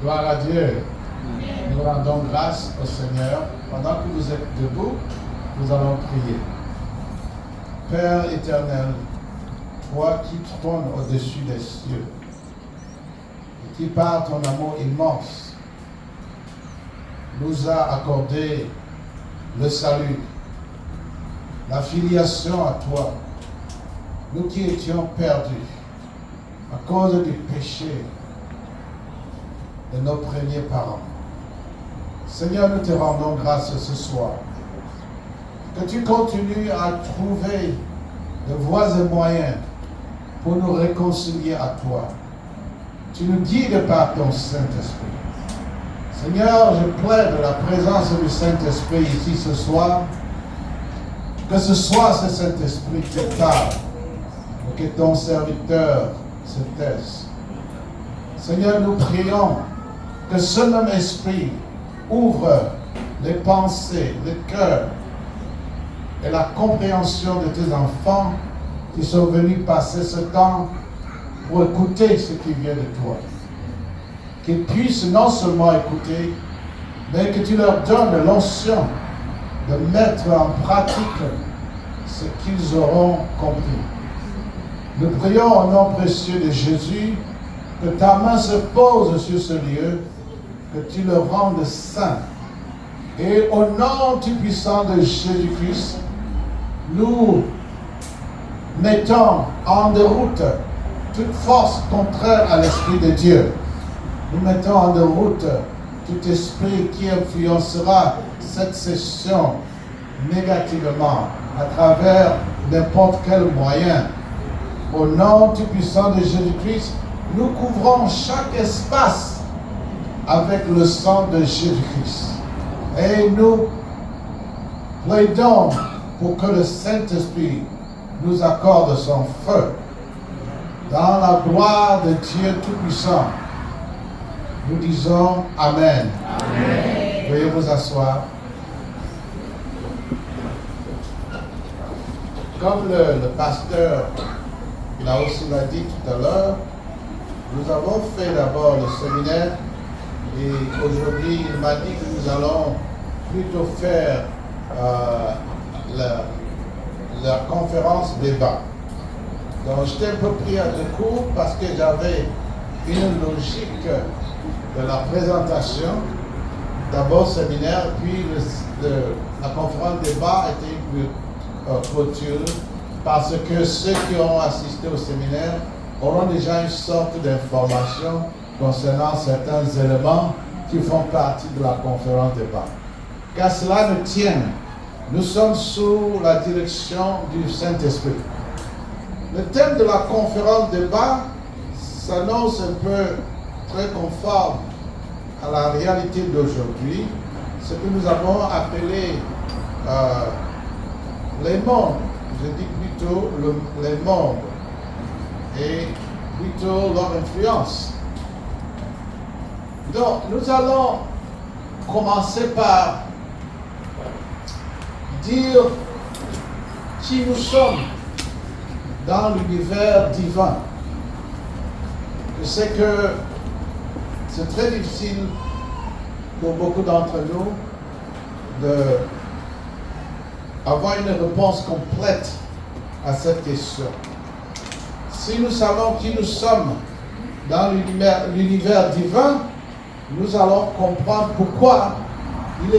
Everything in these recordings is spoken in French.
Gloire à Dieu. Nous rendons grâce au Seigneur. Pendant que vous êtes debout, nous allons prier. Père éternel, toi qui trônes au-dessus des cieux, et qui par ton amour immense nous a accordé le salut, la filiation à toi, nous qui étions perdus à cause du péché de nos premiers parents. Seigneur, nous te rendons grâce ce soir. Que tu continues à trouver de voies et moyens pour nous réconcilier à toi. Tu nous guides par ton Saint-Esprit. Seigneur, je plaide la présence du Saint-Esprit ici ce soir. Que ce soit ce Saint-Esprit qui parle, et que ton serviteur se taise. Seigneur, nous prions que ce même Esprit ouvre les pensées, le cœur et la compréhension de tes enfants qui sont venus passer ce temps pour écouter ce qui vient de toi. Qu'ils puissent non seulement écouter, mais que tu leur donnes l'onction de mettre en pratique ce qu'ils auront compris. Nous prions au nom précieux de Jésus que ta main se pose sur ce lieu, que tu le rendes saint. Et au nom tout puissant de Jésus-Christ, nous mettons en déroute toute force contraire à l'Esprit de Dieu. Nous mettons en déroute tout esprit qui influencera cette session négativement à travers n'importe quel moyen. Au nom tout puissant de Jésus-Christ, nous couvrons chaque espace avec le sang de Jésus-Christ. Et nous plaidons pour que le Saint-Esprit nous accorde son feu dans la gloire de Dieu Tout-Puissant. Nous disons Amen. Amen. Veuillez vous asseoir. Comme le pasteur l'a aussi dit tout à l'heure, nous avons fait d'abord le séminaire et aujourd'hui il m'a dit que nous allons plutôt faire la conférence débat. Donc j'étais un peu pris à deux cours parce que j'avais une logique de la présentation, d'abord séminaire, puis la conférence débat était une clôture parce que ceux qui ont assisté au séminaire auront déjà une sorte d'information concernant certains éléments qui font partie de la conférence débat. Qu'à cela ne tienne, nous sommes sous la direction du Saint-Esprit. Le thème de la conférence débat s'annonce un peu très conforme à la réalité d'aujourd'hui, ce que nous avons appelé les mondes. Je dis plutôt les mondes et plutôt leur influence. Donc, nous allons commencer par dire qui nous sommes dans l'univers divin. Je sais que c'est très difficile pour beaucoup d'entre nous d'avoir une réponse complète à cette question. Si nous savons qui nous sommes dans l'univers divin, nous allons comprendre pourquoi il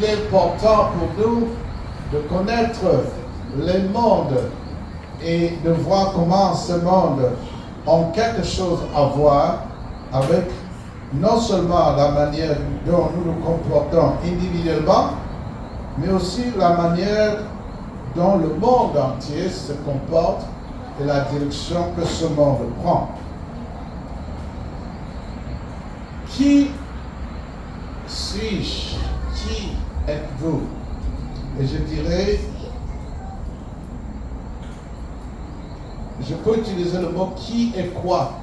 est important pour nous de connaître les mondes et de voir comment ces mondes ont quelque chose à voir avec non seulement la manière dont nous nous comportons individuellement, mais aussi la manière dont le monde entier se comporte et la direction que ce monde prend. Qui suis-je? Qui êtes-vous? Et je dirais, je peux utiliser le mot qui et quoi.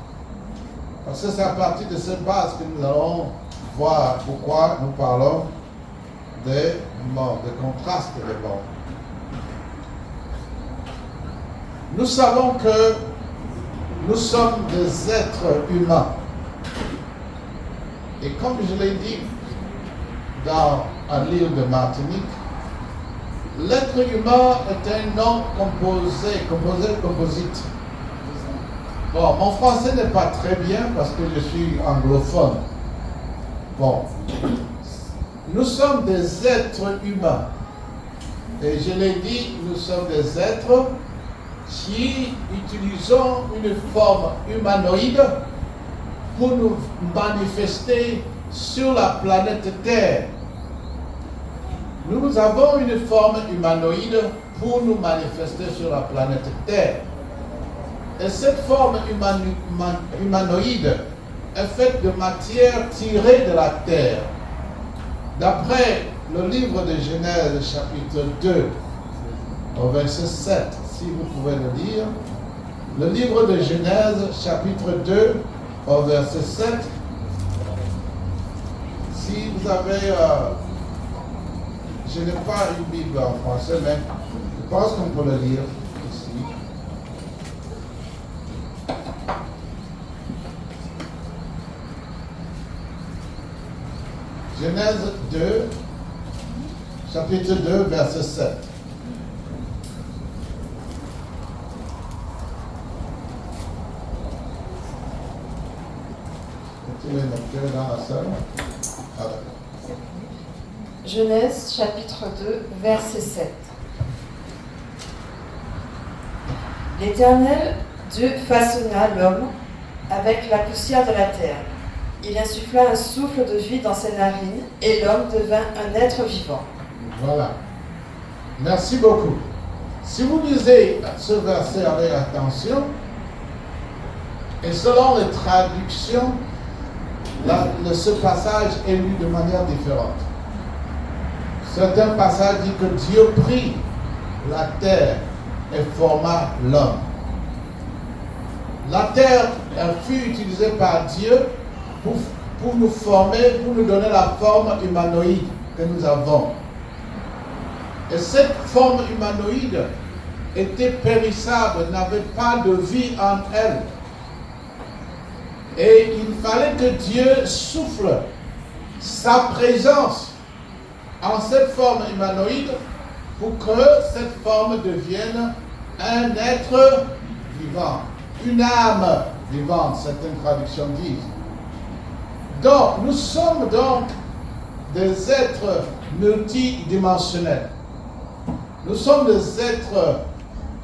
Parce que c'est à partir de cette base que nous allons voir pourquoi nous parlons des mondes, des contrastes des mondes. Nous savons que nous sommes des êtres humains. Et comme je l'ai dit dans un livre de Martinique, l'être humain est un nom composite. Bon, mon français n'est pas très bien parce que je suis anglophone. Bon, nous sommes des êtres humains. Et je l'ai dit, nous sommes des êtres qui utilisons une forme humanoïde pour nous manifester sur la planète Terre. Nous avons une forme humanoïde pour nous manifester sur la planète Terre. Et cette forme humanoïde est faite de matière tirée de la terre. D'après le livre de Genèse, chapitre 2, au verset 7, si vous pouvez le lire, le livre de Genèse, chapitre 2, au verset 7, si vous avez, je n'ai pas une Bible en français, mais je pense qu'on peut le lire ici. Genèse 2, chapitre 2, verset 7. Dans la salle. Ah, Genèse chapitre 2, verset 7. L'Éternel Dieu façonna l'homme avec la poussière de la terre. Il insuffla un souffle de vie dans ses narines et l'homme devint un être vivant. Voilà. Merci beaucoup. Si vous lisez ce verset avec attention, et selon les traductions, ce passage est lu de manière différente. Certains passages disent que Dieu prit la terre et forma l'homme. La terre fut utilisée par Dieu pour nous former, pour nous donner la forme humanoïde que nous avons. Et cette forme humanoïde était périssable, n'avait pas de vie en elle. Et il fallait que Dieu souffle sa présence en cette forme humanoïde pour que cette forme devienne un être vivant, une âme vivante, certaines traductions disent. Donc, nous sommes donc des êtres multidimensionnels. Nous sommes des êtres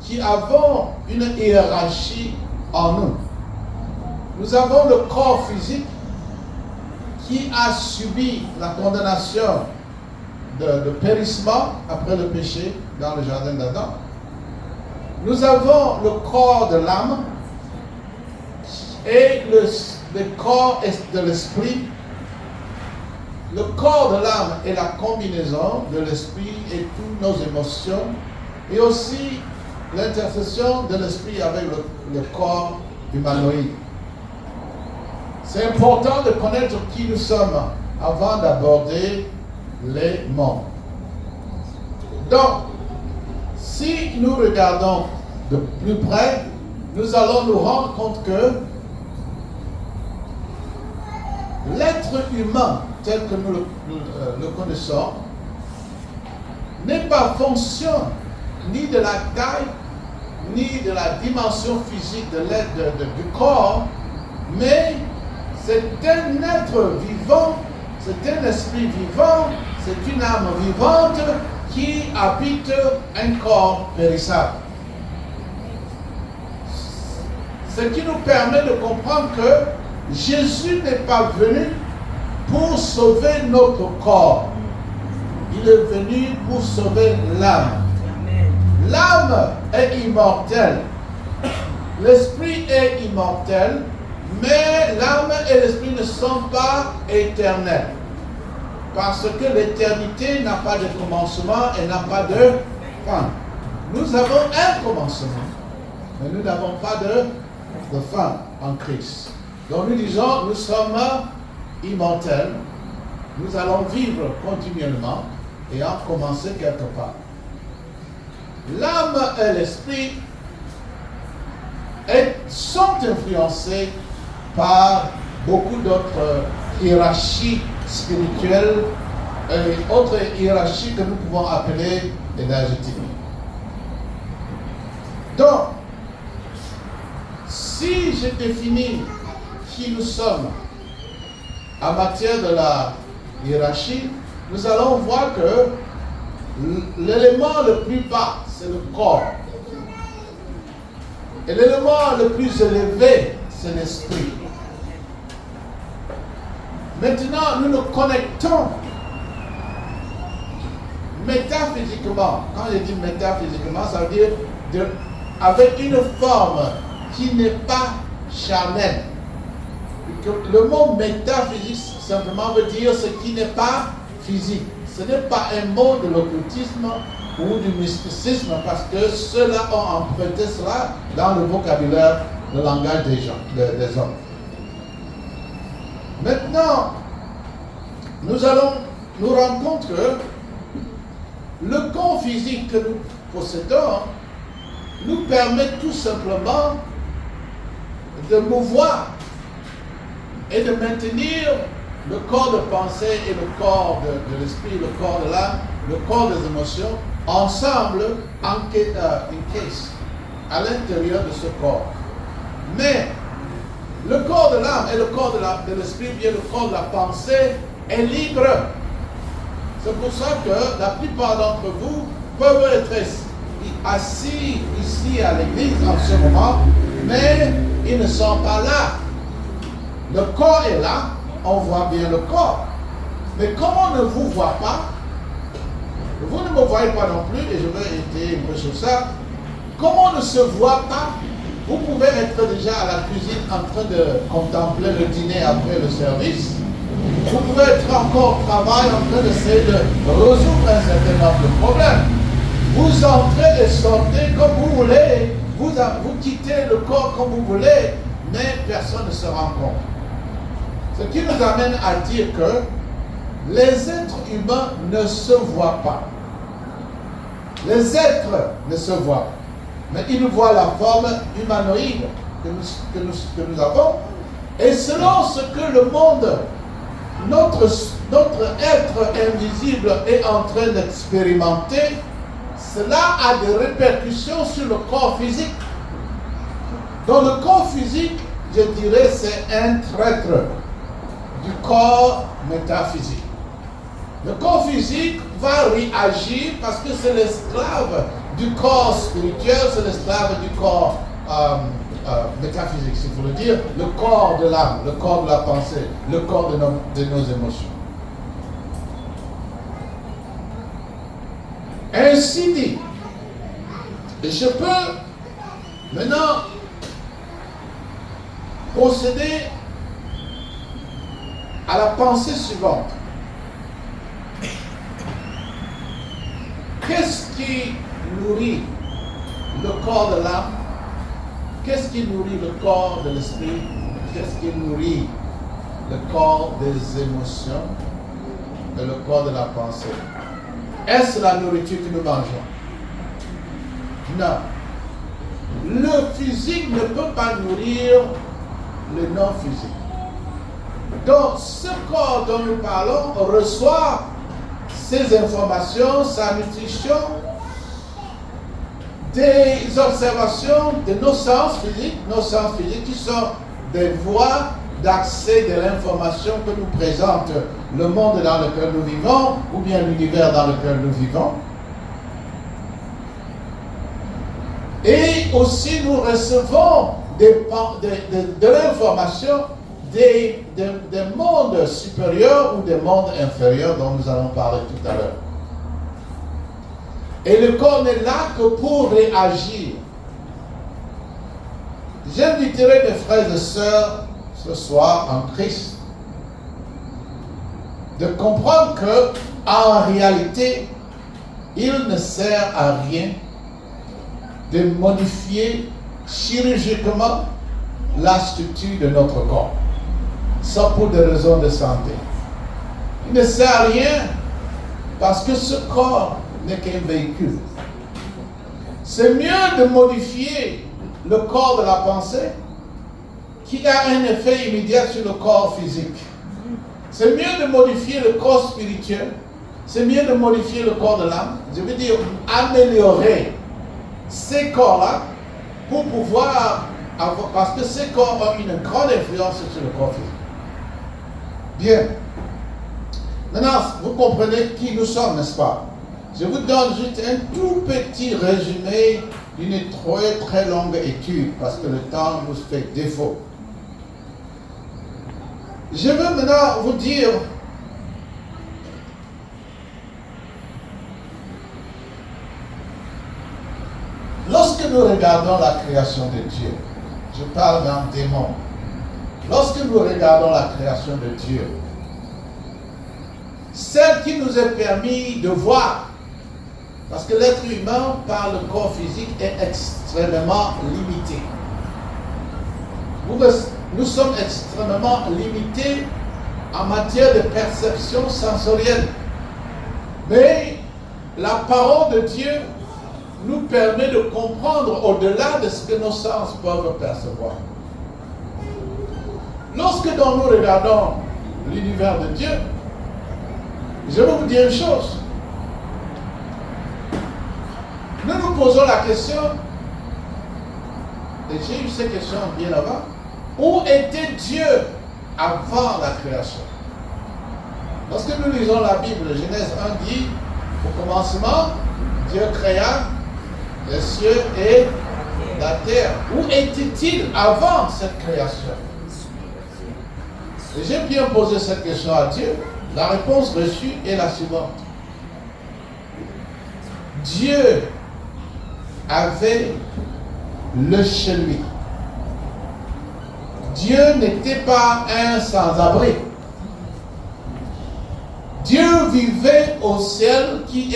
qui avons une hiérarchie en nous. Nous avons le corps physique qui a subi la condamnation de périssement après le péché dans le jardin d'Adam. Nous avons le corps de l'âme et le corps de l'esprit. Le corps de l'âme est la combinaison de l'esprit et toutes nos émotions, et aussi l'intercession de l'esprit avec le corps humanoïde. C'est important de connaître qui nous sommes avant d'aborder les mondes. Donc, si nous regardons de plus près, nous allons nous rendre compte que l'être humain tel que nous le connaissons n'est pas fonction ni de la taille, ni de la dimension physique de du corps, mais c'est un être vivant, c'est un esprit vivant, c'est une âme vivante qui habite un corps périssable. Ce qui nous permet de comprendre que Jésus n'est pas venu pour sauver notre corps. Il est venu pour sauver l'âme. L'âme est immortelle. L'esprit est immortel, mais l'âme et l'esprit ne sont pas éternels. Parce que l'éternité n'a pas de commencement et n'a pas de fin. Nous avons un commencement, mais nous n'avons pas de fin en Christ. Donc nous disons, nous sommes immortels, nous allons vivre continuellement et en commencer quelque part. L'âme et l'esprit sont influencés par beaucoup d'autres hiérarchie spirituelle et autre hiérarchie que nous pouvons appeler énergétique. Donc, si je définis qui nous sommes en matière de la hiérarchie, nous allons voir que l'élément le plus bas, c'est le corps. Et l'élément le plus élevé, c'est l'esprit. Maintenant, nous nous connectons métaphysiquement. Quand je dis métaphysiquement, ça veut dire avec une forme qui n'est pas charnelle. Le mot métaphysique simplement veut dire ce qui n'est pas physique. Ce n'est pas un mot de l'occultisme ou du mysticisme, parce que ceux-là ont emprunté cela dans le vocabulaire, le langage des gens, des hommes. Maintenant, nous allons nous rendre compte que le corps physique que nous possédons nous permet tout simplement de mouvoir et de maintenir le corps de pensée et le corps de l'esprit, le corps de l'âme, le corps des émotions, ensemble, en case, à l'intérieur de ce corps. Mais le corps de l'âme et le corps de l'esprit, bien le corps de la pensée, est libre. C'est pour ça que la plupart d'entre vous peuvent être assis ici à l'église en ce moment, mais ils ne sont pas là. Le corps est là, on voit bien le corps. Mais comme on ne vous voit pas, vous ne me voyez pas non plus, et je vais étayer un peu sur ça, comme on ne se voit pas, vous pouvez être déjà à la cuisine en train de contempler le dîner après le service. Vous pouvez être encore au travail en train d'essayer de résoudre un certain nombre de problèmes. Vous entrez et sortez comme vous voulez, vous quittez le corps comme vous voulez, mais personne ne se rend compte. Ce qui nous amène à dire que les êtres humains ne se voient pas. Les êtres ne se voient pas. Mais ils voient la forme humanoïde que nous avons. Et selon ce que le monde, notre être invisible est en train d'expérimenter, cela a des répercussions sur le corps physique. Dans le corps physique, je dirais, c'est un traître du corps métaphysique. Le corps physique va réagir parce que c'est l'esclave du corps spirituel, c'est l'esclave du corps métaphysique, si vous voulez dire, le corps de l'âme, le corps de la pensée, le corps de nos émotions. Ainsi dit, je peux maintenant procéder à la pensée suivante. Qu'est-ce qui nourrit le corps de l'âme? Qu'est-ce qui nourrit le corps de l'esprit? Qu'est-ce qui nourrit le corps des émotions et le corps de la pensée? Est-ce la nourriture que nous mangeons? Non. Le physique ne peut pas nourrir le non-physique. Donc, ce corps dont nous parlons reçoit ces informations, sa nutrition, des observations de nos sens physiques qui sont des voies d'accès de l'information que nous présente le monde dans lequel nous vivons, ou bien l'univers dans lequel nous vivons. Et aussi nous recevons de l'information des mondes supérieurs ou des mondes inférieurs dont nous allons parler tout à l'heure. Et le corps n'est là que pour réagir. J'inviterai mes frères et sœurs ce soir en Christ de comprendre que en réalité, il ne sert à rien de modifier chirurgicalement la structure de notre corps, ça pour des raisons de santé. Il ne sert à rien parce que ce corps n'est qu'un véhicule. C'est mieux de modifier le corps de la pensée qui a un effet immédiat sur le corps physique. C'est mieux de modifier le corps spirituel. C'est mieux de modifier le corps de l'âme. Je veux dire, améliorer ces corps-là pour pouvoir avoir, parce que ces corps ont une grande influence sur le corps physique. Bien. Maintenant, vous comprenez qui nous sommes, n'est-ce pas? Je vous donne juste un tout petit résumé d'une très très longue étude parce que le temps nous fait défaut. Je veux maintenant vous dire lorsque nous regardons la création de Dieu, je parle d'un démon. Lorsque nous regardons la création de Dieu, celle qui nous est permis de voir, parce que l'être humain, par le corps physique, est extrêmement limité. Nous sommes extrêmement limités en matière de perception sensorielle. Mais la parole de Dieu nous permet de comprendre au-delà de ce que nos sens peuvent percevoir. Lorsque nous regardons l'univers de Dieu, je vais vous dire une chose. Nous nous posons la question, et j'ai eu cette question bien avant, où était Dieu avant la création? Lorsque nous lisons la Bible, Genèse 1 dit, au commencement, Dieu créa les cieux et la terre. Où était-il avant cette création? Et j'ai bien posé cette question à Dieu. La réponse reçue est la suivante. Dieu avait le chez lui. Dieu n'était pas un sans-abri. Dieu vivait au ciel qui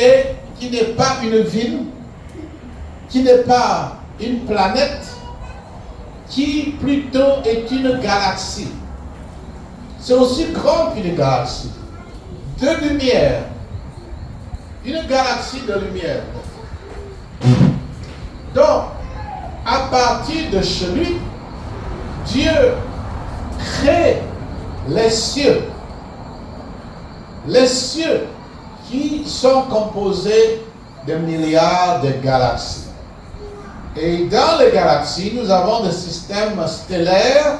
n'est pas une ville, qui n'est pas une planète, qui plutôt est une galaxie. C'est aussi grand qu'une galaxie. De lumière. Une galaxie de lumière. Donc, à partir de chez lui, Dieu crée les cieux. Les cieux qui sont composés de milliards de galaxies. Et dans les galaxies, nous avons des systèmes stellaires.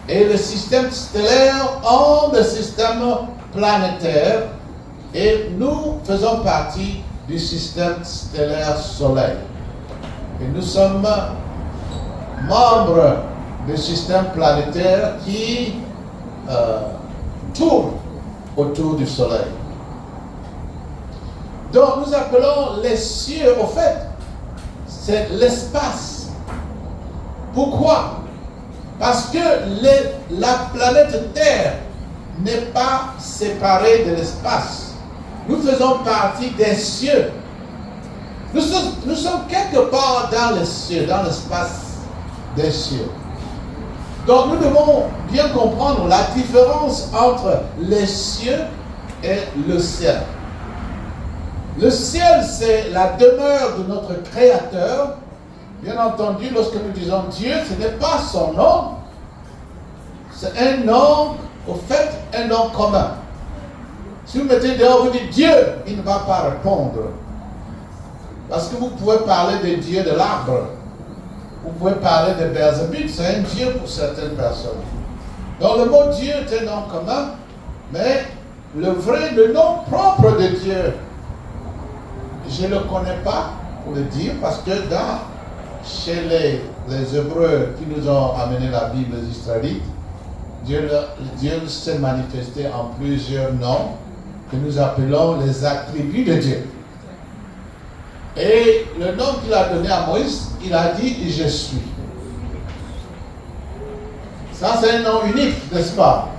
Et les systèmes stellaires ont des systèmes planétaires. Et nous faisons partie du système stellaire Soleil. Et nous sommes membres du système planétaire qui tourne autour du Soleil. Donc nous appelons les cieux, au fait, c'est l'espace. Pourquoi? Parce que la planète Terre n'est pas séparée de l'espace. Nous faisons partie des cieux. Nous sommes quelque part dans les cieux, dans l'espace des cieux. Donc nous devons bien comprendre la différence entre les cieux et le ciel. Le ciel, c'est la demeure de notre Créateur. Bien entendu, lorsque nous disons Dieu, ce n'est pas son nom. C'est un nom, au fait, un nom commun. Si vous mettez dehors, vous dites Dieu, il ne va pas répondre. Parce que vous pouvez parler de Dieu de l'arbre. Vous pouvez parler de Beelzébub, c'est un Dieu pour certaines personnes. Donc le mot Dieu est un nom commun, mais le nom propre de Dieu, je ne le connais pas pour le dire, parce que chez les Hébreux qui nous ont amené la Bible, les Israélites, Dieu s'est manifesté en plusieurs noms que nous appelons les attributs de Dieu. Et le nom qu'il a donné à Moïse, il a dit « Je suis ». Ça, c'est un nom unique, n'est-ce pas?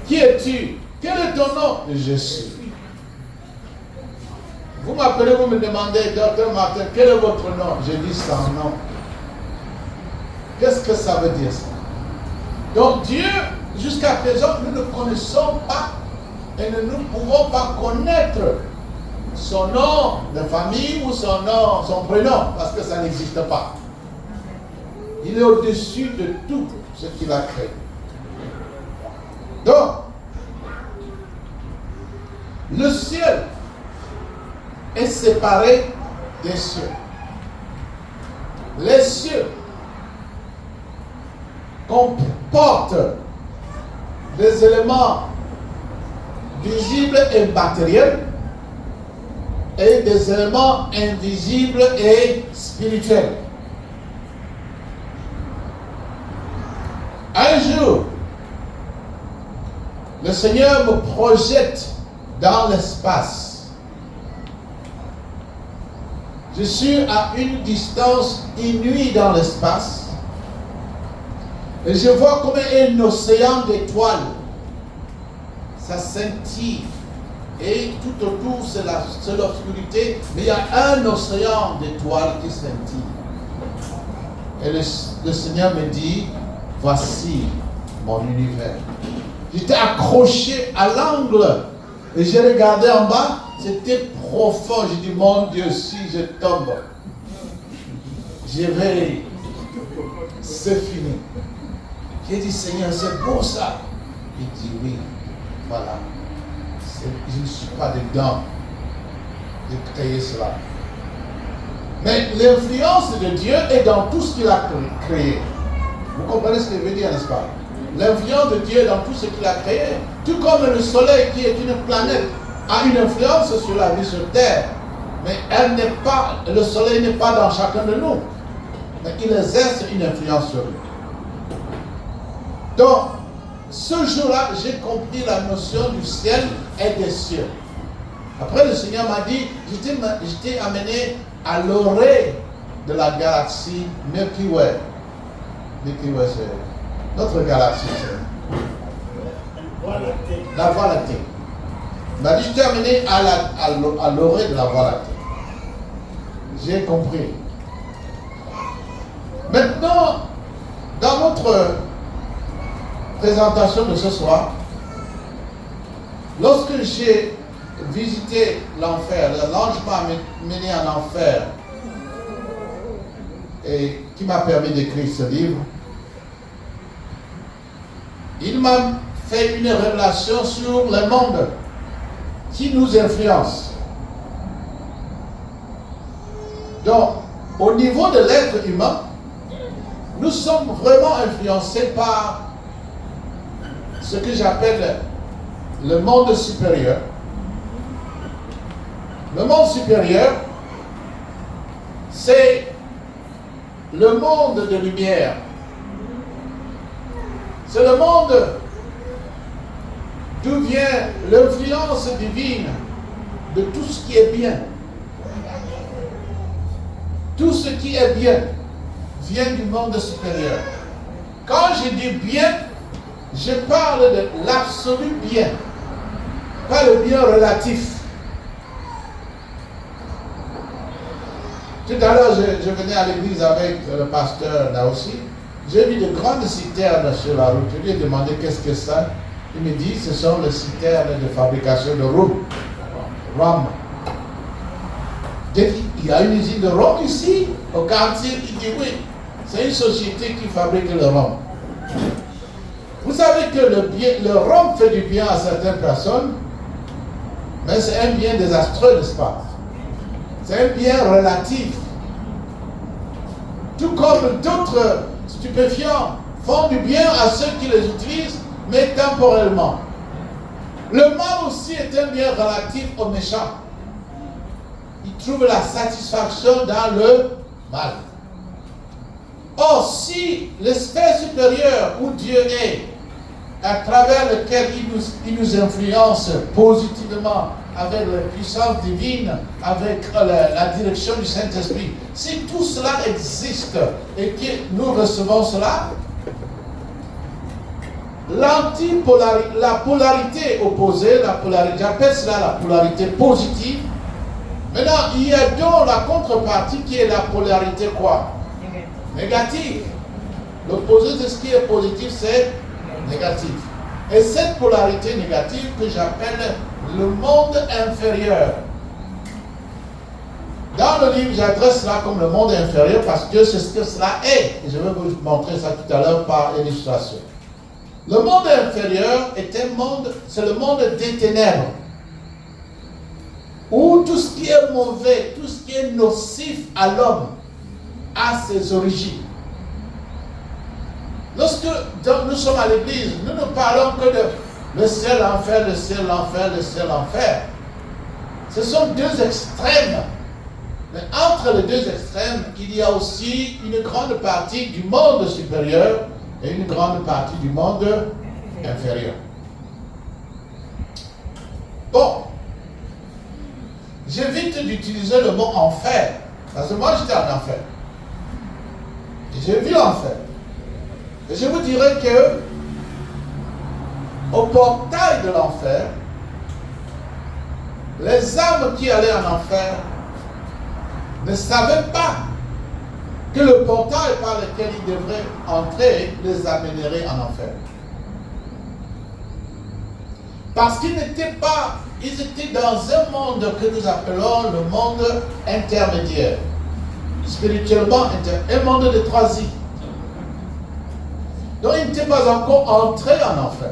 Qui es-tu? Quel est ton nom? Je suis. Vous m'appelez, vous me demandez, Docteur Martin, quel est votre nom? Je dis sans nom. Qu'est-ce que ça veut dire ça? Donc Dieu, jusqu'à présent, nous ne connaissons pas et nous ne pouvons pas connaître son nom de famille ou son prénom, parce que ça n'existe pas. Il est au-dessus de tout ce qu'il a créé. Donc, Le ciel est séparé des cieux. Les cieux comportent des éléments visibles et matériels et des éléments invisibles et spirituels. Un jour, le Seigneur me projette dans l'espace. Je suis à une distance inouïe dans l'espace. Et je vois comme un océan d'étoiles. Ça scintille. Et tout autour, c'est l'obscurité. Mais il y a un océan d'étoiles qui scintille. Et le Seigneur me dit, voici mon univers. J'étais accroché à l'angle. Et j'ai regardé en bas. C'était profond. J'ai dit, mon Dieu, si je tombe, je vais... C'est fini. J'ai dit, Seigneur, c'est beau ça. Il dit, oui, voilà. Je ne suis pas dedans. J'ai créé cela. Mais l'influence de Dieu est dans tout ce qu'il a créé. Vous comprenez ce que je veux dire, n'est-ce pas? L'influence de Dieu est dans tout ce qu'il a créé. Tout comme le soleil, qui est une planète, a une influence sur la vie sur Terre. Mais elle n'est pas, le soleil n'est pas dans chacun de nous. Mais il exerce une influence sur nous. Donc, ce jour-là, j'ai compris la notion du ciel et des cieux. Après, le Seigneur m'a dit, j'étais amené à l'orée de la galaxie Milky Way. Milky Way, c'est notre galaxie. La Voie lactée. Il m'a dit, j'étais amené à l'orée de la Voie lactée. J'ai compris. Maintenant, dans notre présentation de ce soir, lorsque j'ai visité l'enfer, l'ange m'a mené en enfer et qui m'a permis d'écrire ce livre, il m'a fait une révélation sur le monde qui nous influence. Donc, au niveau de l'être humain, nous sommes vraiment influencés par ce que j'appelle le monde supérieur. Le monde supérieur, c'est le monde de lumière. C'est le monde d'où vient l'influence divine de tout ce qui est bien. Tout ce qui est bien vient du monde supérieur. Quand je dis bien, je parle de l'absolu bien, pas le bien relatif. Tout à l'heure, je venais à l'église avec le pasteur là aussi. J'ai vu de grandes citernes sur la route. Je lui ai demandé qu'est-ce que c'est. Il me dit ce sont les citernes de fabrication de rhum. J'ai dit, il y a une usine de rhum ici, au quartier. Il dit oui, c'est une société qui fabrique le rhum. Vous savez que le rhum fait du bien à certaines personnes, mais c'est un bien désastreux, n'est-ce pas? C'est un bien relatif. Tout comme d'autres stupéfiants font du bien à ceux qui les utilisent, mais temporellement. Le mal aussi est un bien relatif aux méchants. Ils trouvent la satisfaction dans le mal. Or, si l'esprit supérieur où Dieu est, à travers lequel il nous influence positivement avec la puissance divine, avec la direction du Saint-Esprit, si tout cela existe et que nous recevons cela, la polarité opposée, j'appelle cela la polarité positive. Maintenant, il y a donc la contrepartie qui est la polarité quoi? Négative. L'opposé de ce qui est positif, c'est négatif. Et cette polarité négative que j'appelle le monde inférieur. Dans le livre, j'adresse cela comme le monde inférieur parce que c'est ce que cela est. Et je vais vous montrer ça tout à l'heure par illustration. Le monde inférieur est un monde, c'est le monde des ténèbres. où tout ce qui est mauvais, tout ce qui est nocif à l'homme a ses origines. Lorsque nous sommes à l'église, nous ne parlons que de le ciel, l'enfer, le ciel, l'enfer, le ciel, l'enfer. Ce sont deux extrêmes. Mais entre les deux extrêmes, il y a aussi une grande partie du monde supérieur et une grande partie du monde inférieur. Bon, j'évite d'utiliser le mot enfer, parce que moi j'étais en enfer. Et j'ai vu l'enfer. Et je vous dirais que au portail de l'enfer, les âmes qui allaient en enfer ne savaient pas que le portail par lequel ils devraient entrer les amènerait en enfer. Parce qu'ils n'étaient pas, ils étaient dans un monde que nous appelons le monde intermédiaire. Spirituellement, un monde de transit. Donc ils n'étaient pas encore entrés en enfer.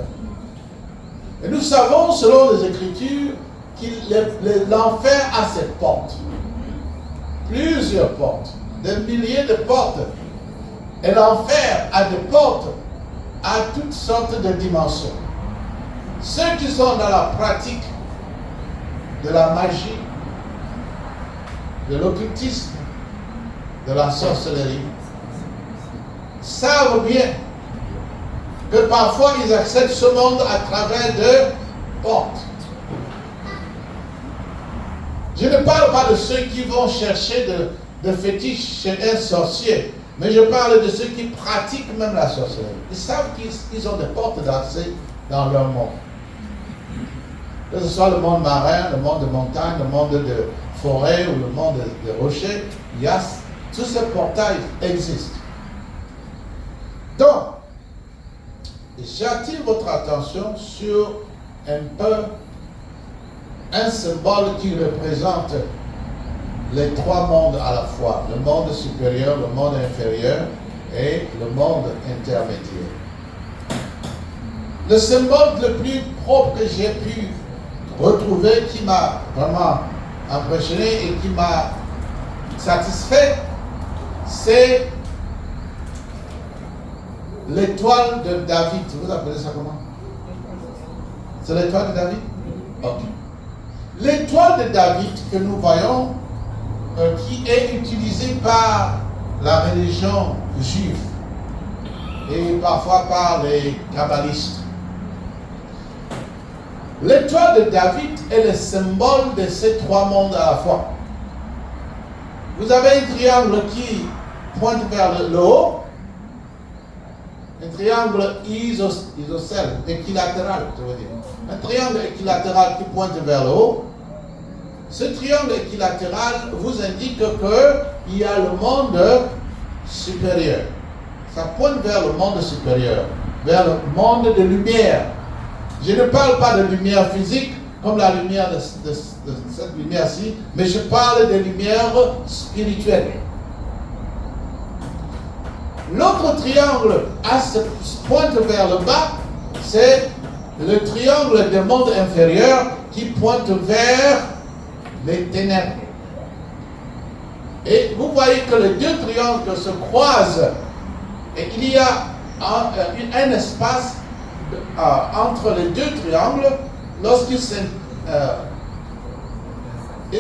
Et nous savons, selon les Écritures, que l'enfer a ses portes. Plusieurs portes. Des milliers de portes. Et l'enfer a des portes à toutes sortes de dimensions. Ceux qui sont dans la pratique de la magie, de l'occultisme, de la sorcellerie, savent bien que parfois ils accèdent ce monde à travers de portes. Je ne parle pas de ceux qui vont chercher de fétiches chez un sorcier, mais je parle de ceux qui pratiquent même la sorcellerie. Ils savent qu'ils ont des portes d'accès dans leur monde. Que ce soit le monde marin, le monde de montagne, le monde de forêt ou le monde de rochers, tous ces portails existent. Donc, j'attire votre attention sur un symbole qui représente les trois mondes à la fois, le monde supérieur, le monde inférieur et le monde intermédiaire. Le symbole le plus propre que j'ai pu retrouver, qui m'a vraiment impressionné et qui m'a satisfait, c'est l'étoile de David. Vous appelez ça comment? C'est l'étoile de David? Ok. L'étoile de David que nous voyons, qui est utilisée par la religion juive et parfois par les kabbalistes. L'étoile de David est le symbole de ces trois mondes à la fois. Vous avez un triangle qui pointe vers le haut, un triangle isocèle, équilatéral, je veux dire. Un triangle équilatéral qui pointe vers le haut. Ce triangle équilatéral vous indique qu'il y a le monde supérieur. Ça pointe vers le monde supérieur, vers le monde de lumière. Je ne parle pas de lumière physique, comme la lumière de cette lumière-ci, mais je parle de lumière spirituelle. L'autre triangle pointe vers le bas, c'est le triangle du monde inférieur qui pointe vers les ténèbres. Et vous voyez que les deux triangles se croisent et il y a un espace entre les deux triangles lorsqu'ils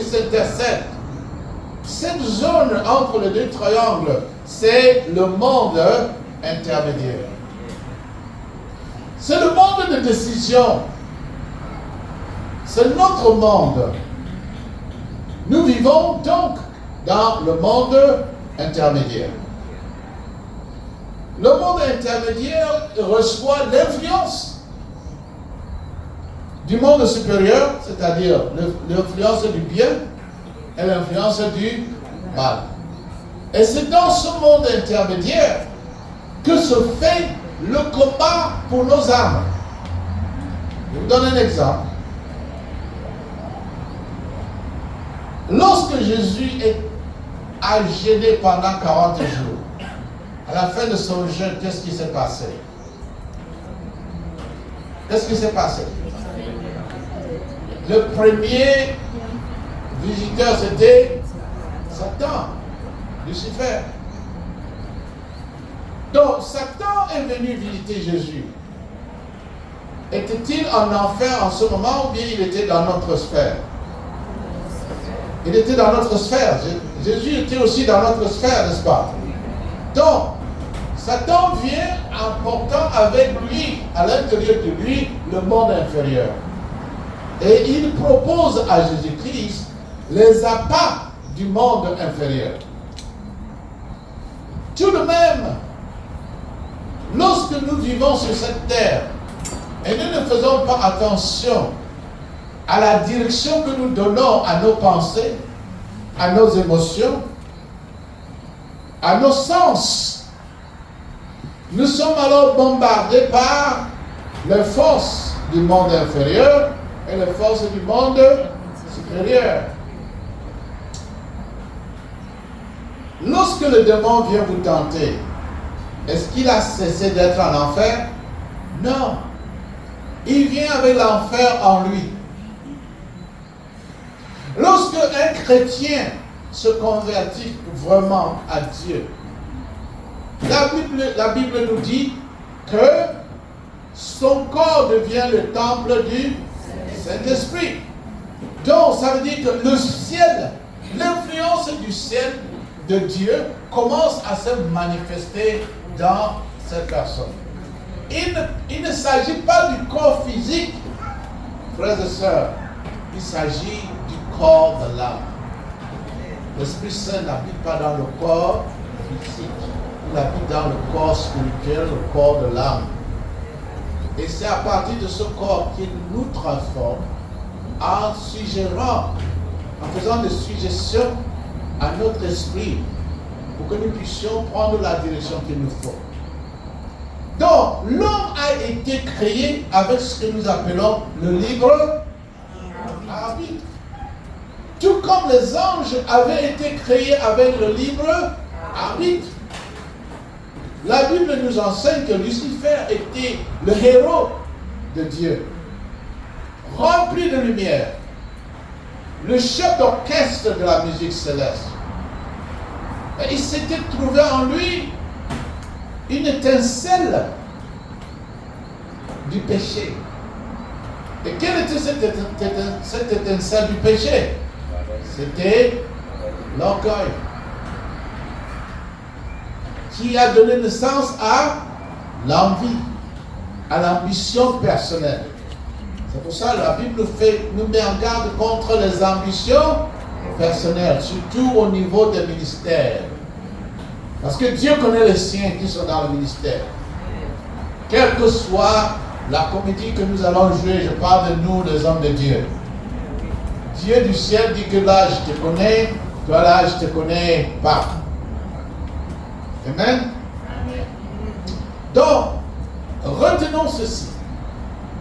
s'intercèdent. Cette zone entre les deux triangles, c'est le monde intermédiaire. C'est le monde de décision. C'est notre monde. Nous vivons donc dans le monde intermédiaire. Le monde intermédiaire reçoit l'influence du monde supérieur, c'est-à-dire l'influence du bien et l'influence du mal. Et c'est dans ce monde intermédiaire que se fait le combat pour nos âmes. Je vous donne un exemple. Lorsque Jésus a jeûné pendant 40 jours, à la fin de son jeûne, qu'est-ce qui s'est passé? Qu'est-ce qui s'est passé? Le premier visiteur, c'était Satan, Lucifer. Donc, Satan est venu visiter Jésus. Était-il en enfer en ce moment ou bien il était dans notre sphère? Il était dans notre sphère. Jésus était aussi dans notre sphère, n'est-ce pas? Donc, Satan vient en portant avec lui, à l'intérieur de lui, le monde inférieur. Et il propose à Jésus-Christ les appâts du monde inférieur. Tout de même, lorsque nous vivons sur cette terre, et nous ne faisons pas attention à la direction que nous donnons à nos pensées, à nos émotions, à nos sens, nous sommes alors bombardés par les forces du monde inférieur et les forces du monde supérieur. Lorsque le démon vient vous tenter, est-ce qu'il a cessé d'être en enfer? Non. Il vient avec l'enfer en lui. Lorsque un chrétien se convertit vraiment à Dieu, la Bible nous dit que son corps devient le temple du Saint-Esprit. Donc, ça veut dire que le ciel, l'influence du ciel de Dieu commence à se manifester dans cette personne. Il ne s'agit pas du corps physique, frères et sœurs, il s'agit du corps de l'âme. L'Esprit Saint n'habite pas dans le corps physique, il habite dans le corps spirituel, le corps de l'âme. Et c'est à partir de ce corps qu'il nous transforme en suggérant, en faisant des suggestions à notre esprit pour que nous puissions prendre la direction qu'il nous faut. Donc, l'homme a été créé avec ce que nous appelons le libre arbitre. Tout comme les anges avaient été créés avec le libre arbitre. La Bible nous enseigne que Lucifer était le héros de Dieu, rempli de lumière, le chef d'orchestre de la musique céleste. Et il s'était trouvé en lui une étincelle du péché. Et quelle était cette étincelle du péché? C'était l'orgueil, qui a donné naissance à l'envie, à l'ambition personnelle. C'est pour ça que la Bible nous met en garde contre les ambitions personnelles, surtout au niveau des ministères. Parce que Dieu connaît les siens qui sont dans le ministère. Quelle que soit la comédie que nous allons jouer, je parle de nous, les hommes de Dieu. Dieu du ciel dit que là, je te connais, toi là, je te connais pas. Amen. Donc, retenons ceci.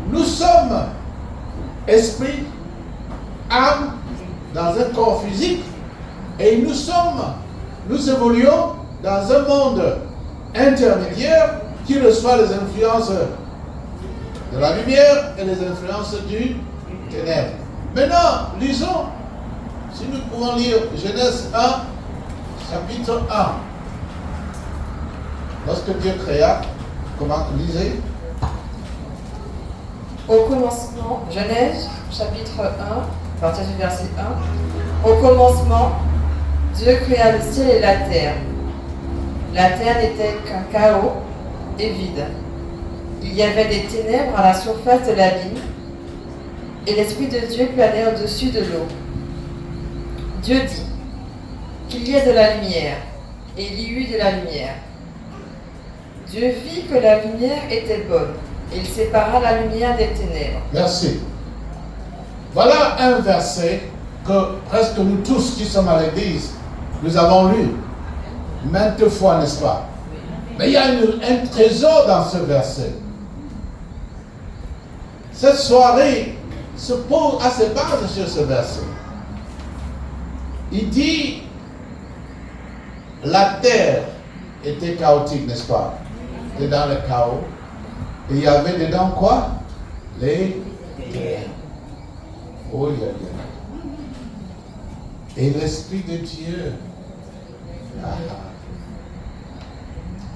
Nous sommes esprit, âme, dans un corps physique, et nous évoluons dans un monde intermédiaire qui reçoit les influences de la lumière et les influences du ténèbre. Maintenant, lisons, si nous pouvons lire Genèse 1, chapitre 1. Lorsque Dieu créa, comment lisez? Au commencement, Genèse, chapitre 1, à partir du verset 1. Au commencement, Dieu créa le ciel et la terre. La terre n'était qu'un chaos et vide. Il y avait des ténèbres à la surface de la ligne, et l'Esprit de Dieu planait au-dessus de l'eau. Dieu dit qu'il y ait de la lumière, et il y eut de la lumière. Dieu vit que la lumière était bonne, et il sépara la lumière des ténèbres. Merci. Voilà un verset que presque nous tous qui sommes à l'église, nous avons lu maintes fois, n'est-ce pas? Mais il y a un trésor dans ce verset. Cette soirée se pose à ses bases sur ce verset. Il dit, la terre était chaotique, n'est-ce pas? Était dans le chaos. Et il y avait dedans quoi? Les ténèbres. Oh, et l'Esprit de Dieu.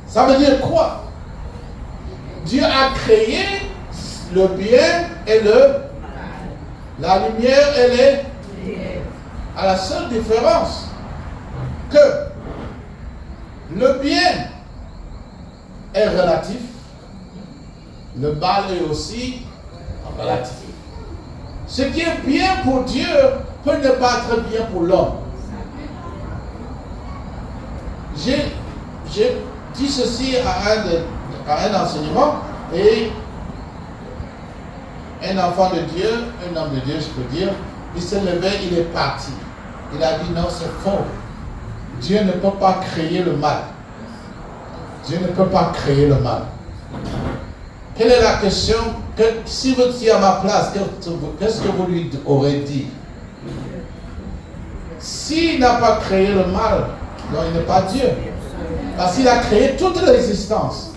Ça veut dire quoi? Dieu a créé le bien et la lumière, elle est à la seule différence que le bien est relatif, le mal est aussi relatif. Ce qui est bien pour Dieu peut ne pas être bien pour l'homme. J'ai dit ceci à un enseignement, et un enfant de Dieu, un homme de Dieu, je peux dire, il s'est levé, il est parti. Il a dit non, c'est faux. Dieu ne peut pas créer le mal. Dieu ne peut pas créer le mal. Quelle est la question? Si vous étiez à ma place, qu'est-ce que vous lui aurez dit? S'il n'a pas créé le mal, non, il n'est pas Dieu. Parce qu'il a créé toute l'existence.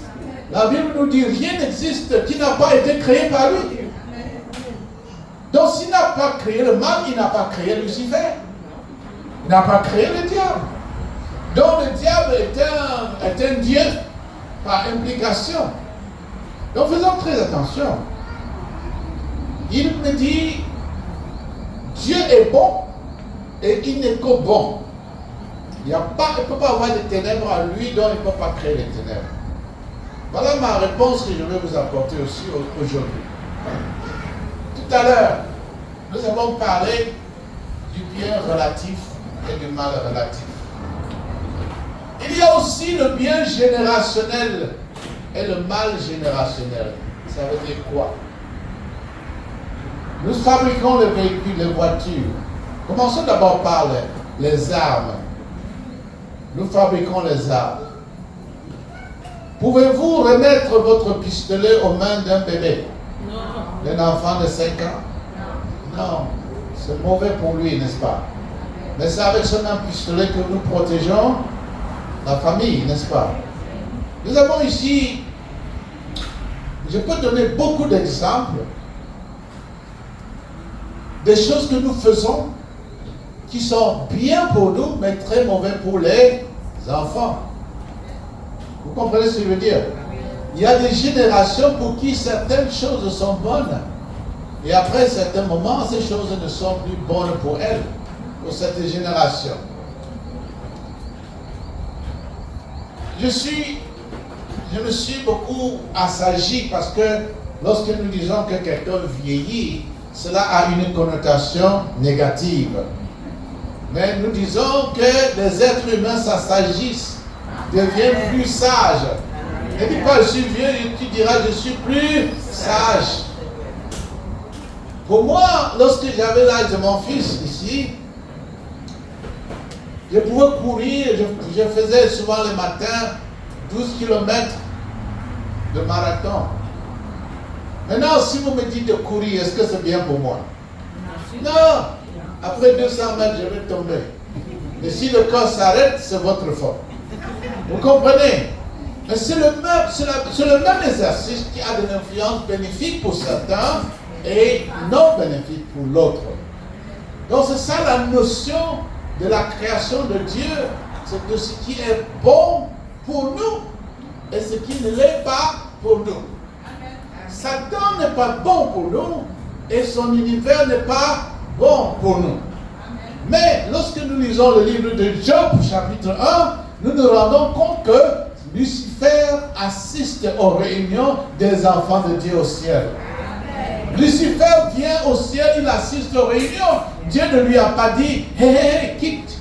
La Bible nous dit rien n'existe qui n'a pas été créé par lui. Donc s'il n'a pas créé le mal, il n'a pas créé Lucifer. Il n'a pas créé le diable. Donc le diable est un Dieu par implication. Donc faisons très attention. Il me dit, Dieu est bon et il n'est que bon. Il ne peut pas avoir des ténèbres à lui, donc il ne peut pas créer les ténèbres. Voilà ma réponse que je vais vous apporter aussi aujourd'hui. Tout à l'heure, nous avons parlé du bien relatif et du mal relatif. Il y a aussi le bien générationnel et le mal générationnel. Ça veut dire quoi? Nous fabriquons les véhicules, les voitures. Commençons d'abord par les armes. Nous fabriquons les armes. Pouvez-vous remettre votre pistolet aux mains d'un bébé? Non. D'un enfant de 5 ans? Non. C'est mauvais pour lui, n'est-ce pas? Mais c'est avec ce même pistolet que nous protégeons la famille, n'est-ce pas? Nous avons ici, je peux donner beaucoup d'exemples des choses que nous faisons qui sont bien pour nous, mais très mauvais pour les enfants. Vous comprenez ce que je veux dire? Il y a des générations pour qui certaines choses sont bonnes. Et après un certain moment, ces choses ne sont plus bonnes pour elles, pour cette génération. Je me suis beaucoup assagi parce que lorsque nous disons que quelqu'un vieillit, cela a une connotation négative. Mais nous disons que les êtres humains s'assagissent, deviennent plus sages. Ne dis pas je suis vieux, tu diras je suis plus sage. Pour moi, lorsque j'avais l'âge de mon fils ici, je pouvais courir, je faisais souvent le matin 12 km de marathon. Maintenant, si vous me dites de courir, est-ce que c'est bien pour moi? Non. Après 200 mètres, je vais tomber. Et si le corps s'arrête, c'est votre faute. Vous comprenez? Mais c'est le même exercice qui a de l'influence bénéfique pour certains et non bénéfique pour l'autre. Donc c'est ça la notion de la création de Dieu. C'est de ce qui est bon pour nous et ce qui ne l'est pas pour nous. Satan n'est pas bon pour nous et son univers n'est pas bon pour nous. Mais lorsque nous lisons le livre de Job, chapitre 1, nous nous rendons compte que Lucifer assiste aux réunions des enfants de Dieu au ciel. Lucifer vient au ciel, il assiste aux réunions. Dieu ne lui a pas dit, hé, quitte.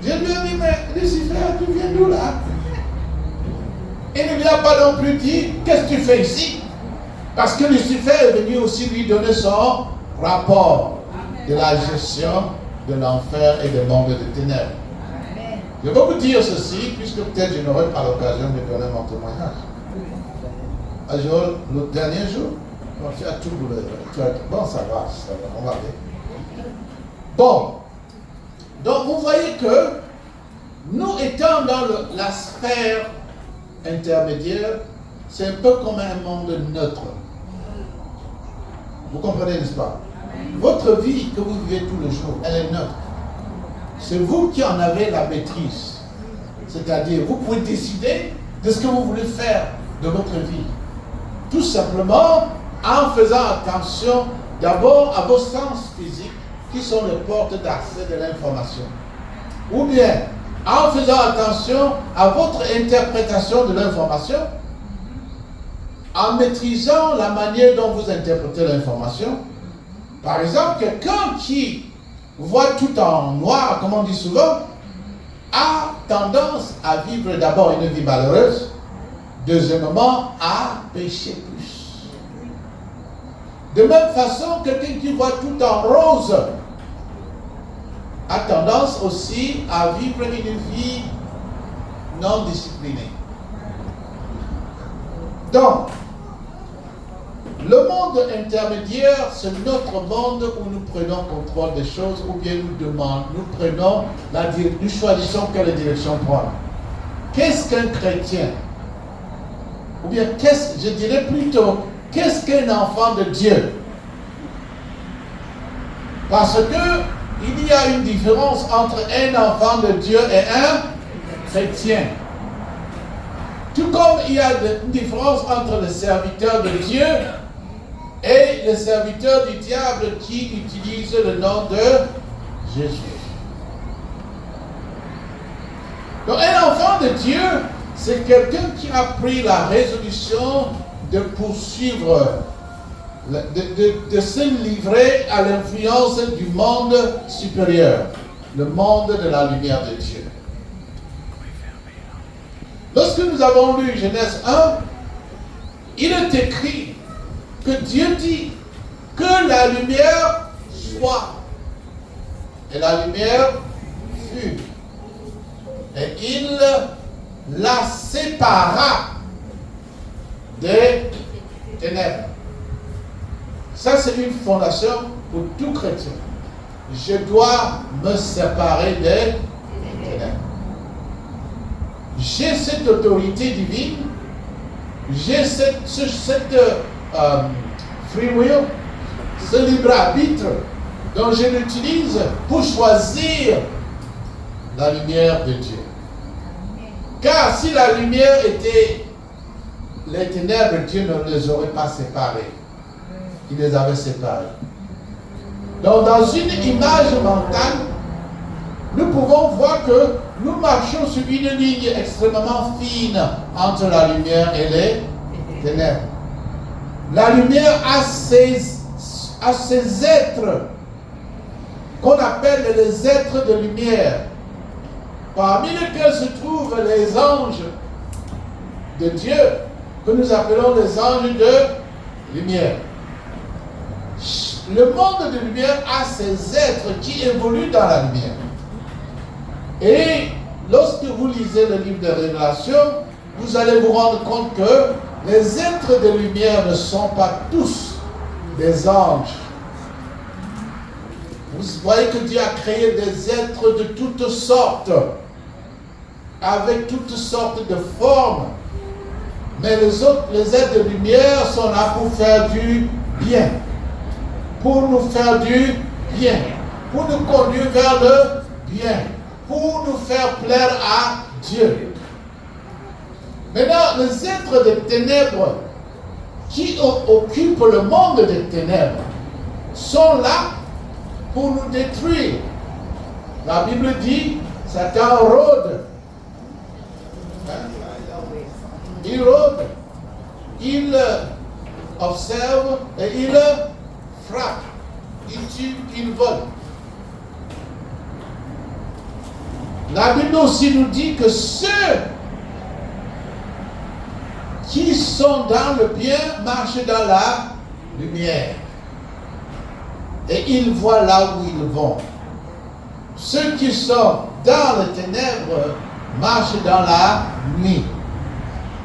Dieu lui a dit, mais Lucifer, tu viens d'où là? Il ne lui a pas non plus dit, qu'est-ce que tu fais ici? Parce que Lucifer est venu aussi lui donner son rapport de la gestion de l'enfer et des mondes de ténèbres. Je vais vous dire ceci, puisque peut-être je n'aurai pas l'occasion de donner mon témoignage. Le dernier jour, tu as tout le... Bon, ça va, on va aller. Bon, donc vous voyez que nous étant dans la sphère intermédiaire, c'est un peu comme un monde neutre. Vous comprenez, n'est-ce pas? Votre vie que vous vivez tous les jours, elle est neutre. c'est vous qui en avez la maîtrise. C'est-à-dire, vous pouvez décider de ce que vous voulez faire de votre vie. Tout simplement en faisant attention d'abord à vos sens physiques qui sont les portes d'accès de l'information. Ou bien en faisant attention à votre interprétation de l'information, en maîtrisant la manière dont vous interprétez l'information. Par exemple, quelqu'un qui voit tout en noir, comme on dit souvent, a tendance à vivre d'abord une vie malheureuse, deuxièmement, à pécher plus. De même façon, quelqu'un qui voit tout en rose a tendance aussi à vivre une vie non disciplinée. Donc, le monde intermédiaire, c'est notre monde où nous prenons contrôle des choses, ou bien nous choisissons quelle direction prendre. Qu'est-ce qu'un chrétien? Ou bien, je dirais plutôt, qu'est-ce qu'un enfant de Dieu? Parce que il y a une différence entre un enfant de Dieu et un chrétien. Tout comme il y a une différence entre le serviteur de Dieu et le serviteur du diable qui utilise le nom de Jésus. Donc un enfant de Dieu, c'est quelqu'un qui a pris la résolution de poursuivre, de se livrer à l'influence du monde supérieur, le monde de la lumière de Dieu. Lorsque nous avons lu Genèse 1, il est écrit que Dieu dit que la lumière soit. Et la lumière fut. Et il la sépara des ténèbres. Ça, c'est une fondation pour tout chrétien. Je dois me séparer des ténèbres. J'ai cette autorité divine, j'ai cette free will, ce libre arbitre dont je l'utilise pour choisir la lumière de Dieu. Car si la lumière était les ténèbres, Dieu ne les aurait pas séparés. Il les avait séparés. Donc dans une image mentale, nous pouvons voir que nous marchons sur une ligne extrêmement fine entre la lumière et les ténèbres. La lumière a ces êtres qu'on appelle les êtres de lumière, parmi lesquels se trouvent les anges de Dieu, que nous appelons les anges de lumière. Le monde de lumière a ces êtres qui évoluent dans la lumière. Et lorsque vous lisez le livre de Révélation, vous allez vous rendre compte que les êtres de lumière ne sont pas tous des anges. Vous voyez que Dieu a créé des êtres de toutes sortes, avec toutes sortes de formes. Mais les êtres de lumière sont là pour faire du bien. Pour nous faire du bien. Pour nous conduire vers le bien. Pour nous faire plaire à Dieu. Maintenant, les êtres des ténèbres qui occupent le monde des ténèbres sont là pour nous détruire. La Bible dit, Satan rôde. Il rôde. Il observe et il frappe. Il tue, il vole. La Bible aussi nous dit que ceux qui sont dans le bien marchent dans la lumière. Et ils voient là où ils vont. Ceux qui sont dans les ténèbres marchent dans la nuit.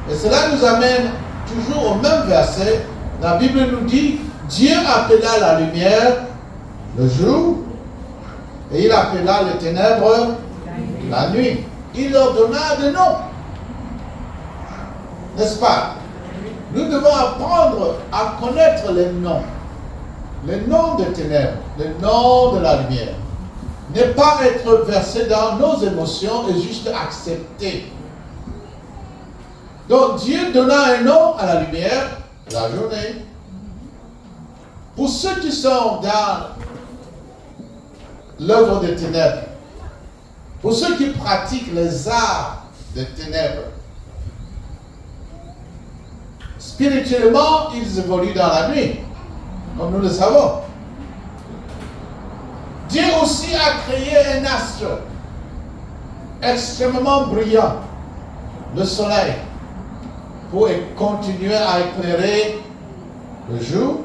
Et cela nous amène toujours au même verset. La Bible nous dit, Dieu appela la lumière le jour et il appela les ténèbres la nuit. Il leur donna des noms. N'est-ce pas? Nous devons apprendre à connaître les noms. Les noms des ténèbres, les noms de la lumière. ne pas être versé dans nos émotions et juste accepter. Donc Dieu donna un nom à la lumière, la journée. Pour ceux qui sont dans l'œuvre des ténèbres, pour ceux qui pratiquent les arts des ténèbres, spirituellement, ils évoluent dans la nuit, comme nous le savons. Dieu aussi a créé un astre extrêmement brillant, le soleil, pour continuer à éclairer le jour.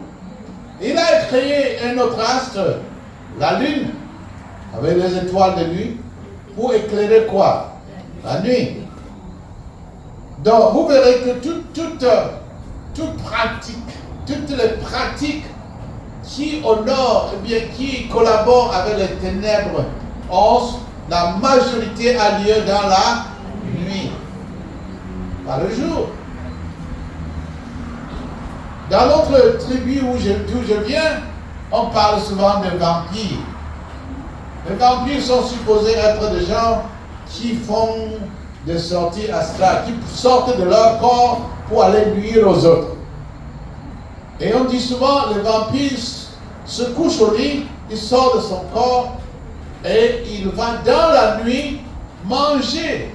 Il a créé un autre astre, la lune, avec les étoiles de nuit, pour éclairer quoi? La nuit. Donc, vous verrez que toute pratique, toutes les pratiques qui honorent, eh bien, qui collaborent avec les ténèbres, la majorité a lieu dans la nuit, pas le jour. Dans notre tribu d'où je viens, on parle souvent de vampires. Les vampires sont supposés être des gens qui font des sorties astrales, qui sortent de leur corps pour aller nuire aux autres. Et on dit souvent, le vampire se couche au lit, il sort de son corps et il va dans la nuit manger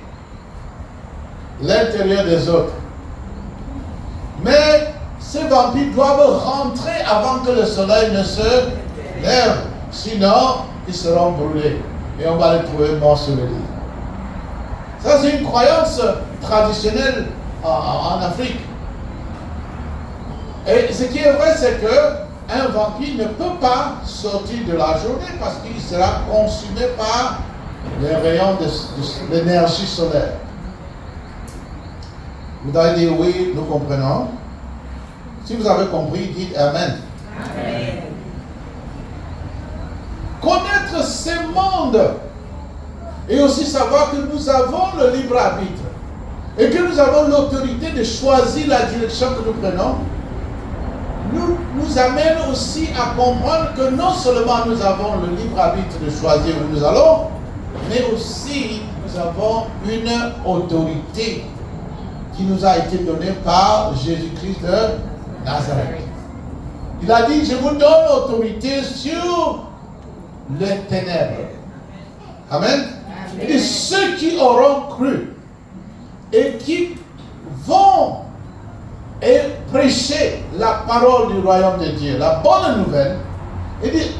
l'intérieur des autres. Mais ces vampires doivent rentrer avant que le soleil ne se lève, sinon ils seront brûlés et on va les trouver morts sur le lit. Ça, c'est une croyance traditionnelle en Afrique. Et ce qui est vrai, c'est qu'un vampire ne peut pas sortir de la journée parce qu'il sera consumé par les rayons de l'énergie solaire. Vous allez dire oui, nous comprenons. Si vous avez compris, dites Amen. Amen. Connaître ces mondes et aussi savoir que nous avons le libre arbitre et que nous avons l'autorité de choisir la direction que nous prenons, nous amène aussi à comprendre que non seulement nous avons le libre arbitre de choisir où nous allons, mais aussi nous avons une autorité qui nous a été donnée par Jésus-Christ de Nazareth. Il a dit, je vous donne l'autorité sur les ténèbres. Amen. Et ceux qui auront cru et qui vont et prêcher la parole du royaume de Dieu, la bonne nouvelle, il dit,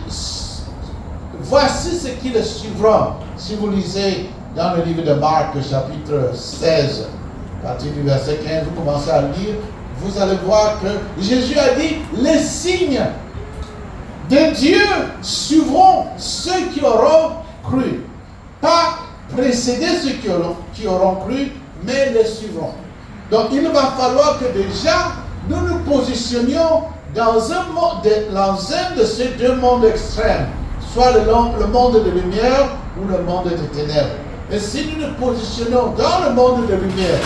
voici ce qui les suivra. Si vous lisez dans le livre de Marc, chapitre 16, à partir du verset 15, vous commencez à lire, vous allez voir que Jésus a dit, les signes de Dieu suivront ceux qui auront cru. Pas précéder ceux qui auront cru, mais les suivront. Donc il va falloir que déjà nous nous positionnions dans un de ces deux mondes extrêmes, soit le monde de lumière ou le monde de ténèbres. Et si nous nous positionnons dans le monde de lumière,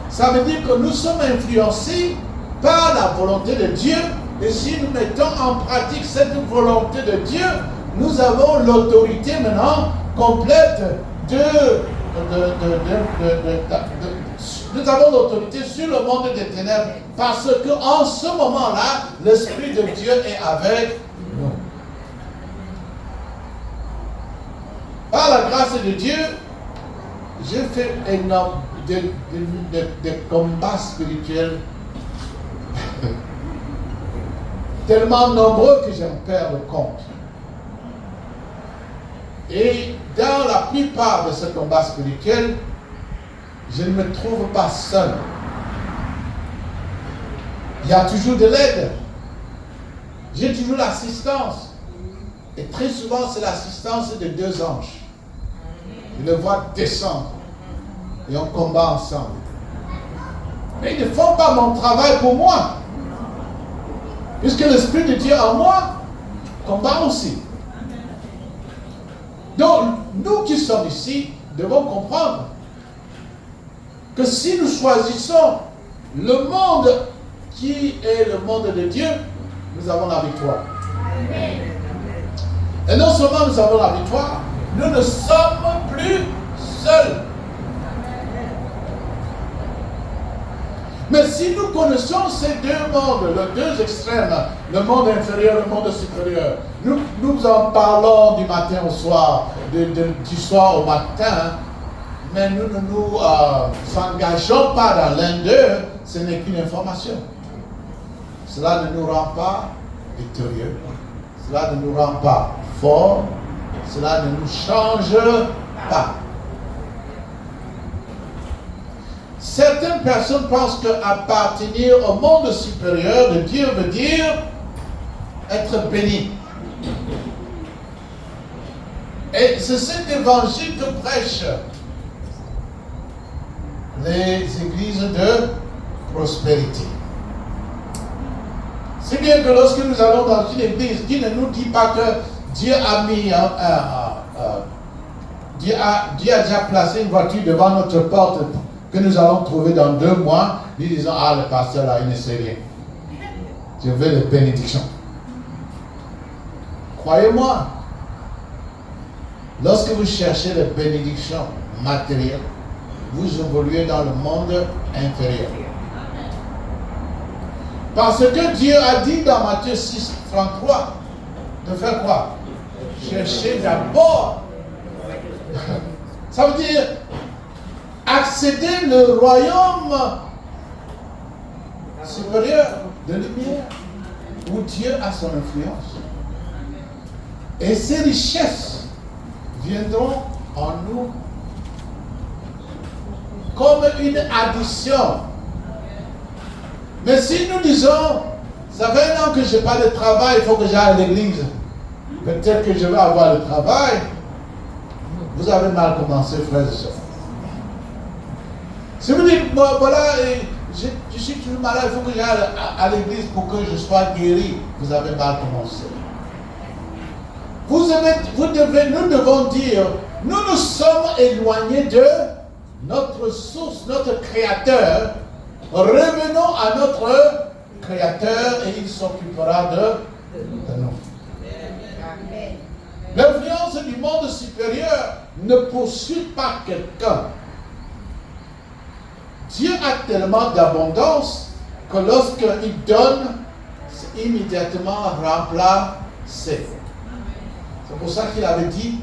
ça veut dire que nous sommes influencés par la volonté de Dieu. Et si nous mettons en pratique cette volonté de Dieu, nous avons l'autorité maintenant complète nous avons l'autorité sur le monde des ténèbres parce qu'en ce moment-là, l'Esprit de Dieu est avec nous. Par la grâce de Dieu, j'ai fait énormément de combats spirituels tellement nombreux que j'en perds le compte. Et dans la plupart de ces combats spirituels, je ne me trouve pas seul. Il y a toujours de l'aide. J'ai toujours l'assistance. Et très souvent, c'est l'assistance de deux anges. Je les vois descendre. Et on combat ensemble. Mais ils ne font pas mon travail pour moi. Puisque l'Esprit de Dieu en moi combat aussi. Donc, nous qui sommes ici, devons comprendre que si nous choisissons le monde qui est le monde de Dieu, nous avons la victoire. Et non seulement nous avons la victoire, nous ne sommes plus seuls. Mais si nous connaissons ces deux mondes, les deux extrêmes, le monde inférieur et le monde supérieur, nous en parlons du matin au soir, du soir au matin, mais nous ne nous engageons pas dans l'un d'eux, ce n'est qu'une information. Cela ne nous rend pas victorieux, cela ne nous rend pas forts, cela ne nous change pas. Certaines personnes pensent qu'appartenir au monde supérieur de Dieu veut dire être béni. Et c'est cet évangile que prêchent les églises de prospérité. C'est bien que lorsque nous allons dans une église, Dieu ne nous dit pas que Dieu a mis Dieu a déjà placé une voiture devant notre porte que nous allons trouver dans 2 mois, nous disons, ah, le pasteur là, il ne sait rien. Je veux les bénédictions. Croyez-moi, lorsque vous cherchez les bénédictions matérielles, vous évoluez dans le monde inférieur. Parce que Dieu a dit dans Matthieu 6, 33, de faire quoi? Chercher d'abord. Ça veut dire accéder le royaume supérieur de lumière où Dieu a son influence. Et ces richesses viendront en nous comme une addition. Mais si nous disons, ça fait 1 an que je n'ai pas de travail, il faut que j'aille à l'église, peut-être que je vais avoir le travail, vous avez mal commencé, frères et sœurs. Si vous dites, bon, voilà, je suis toujours malade, il faut que j'aille à l'église pour que je sois guéri, vous avez mal commencé. Nous devons dire, nous nous sommes éloignés de notre source, notre créateur. Revenons à notre créateur et il s'occupera de nous. L'influence du monde supérieur ne poursuit pas quelqu'un. Dieu a tellement d'abondance que lorsqu'il donne, c'est immédiatement remplacé. C'est pour ça qu'il avait dit,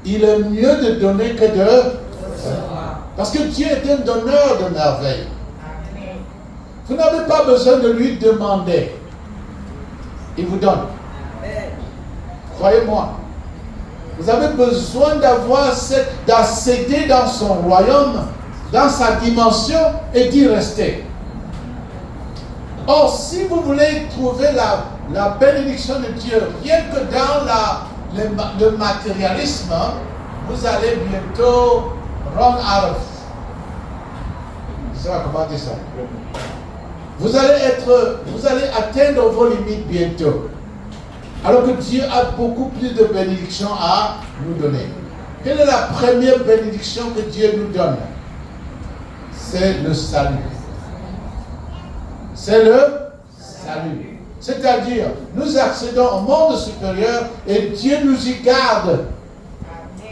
il est mieux de donner que de recevoir. Parce que Dieu est un donneur de merveilles. Vous n'avez pas besoin de lui demander. Il vous donne. Croyez-moi. Vous avez besoin d'accéder dans son royaume, dans sa dimension et d'y rester. Or, si vous voulez trouver la bénédiction de Dieu, rien que dans le matérialisme, vous allez bientôt run out of. Comment dire ça? Vous allez atteindre vos limites bientôt. Alors que Dieu a beaucoup plus de bénédictions à nous donner. Quelle est la première bénédiction que Dieu nous donne? C'est le salut. C'est le salut. C'est-à-dire, nous accédons au monde supérieur et Dieu nous y garde.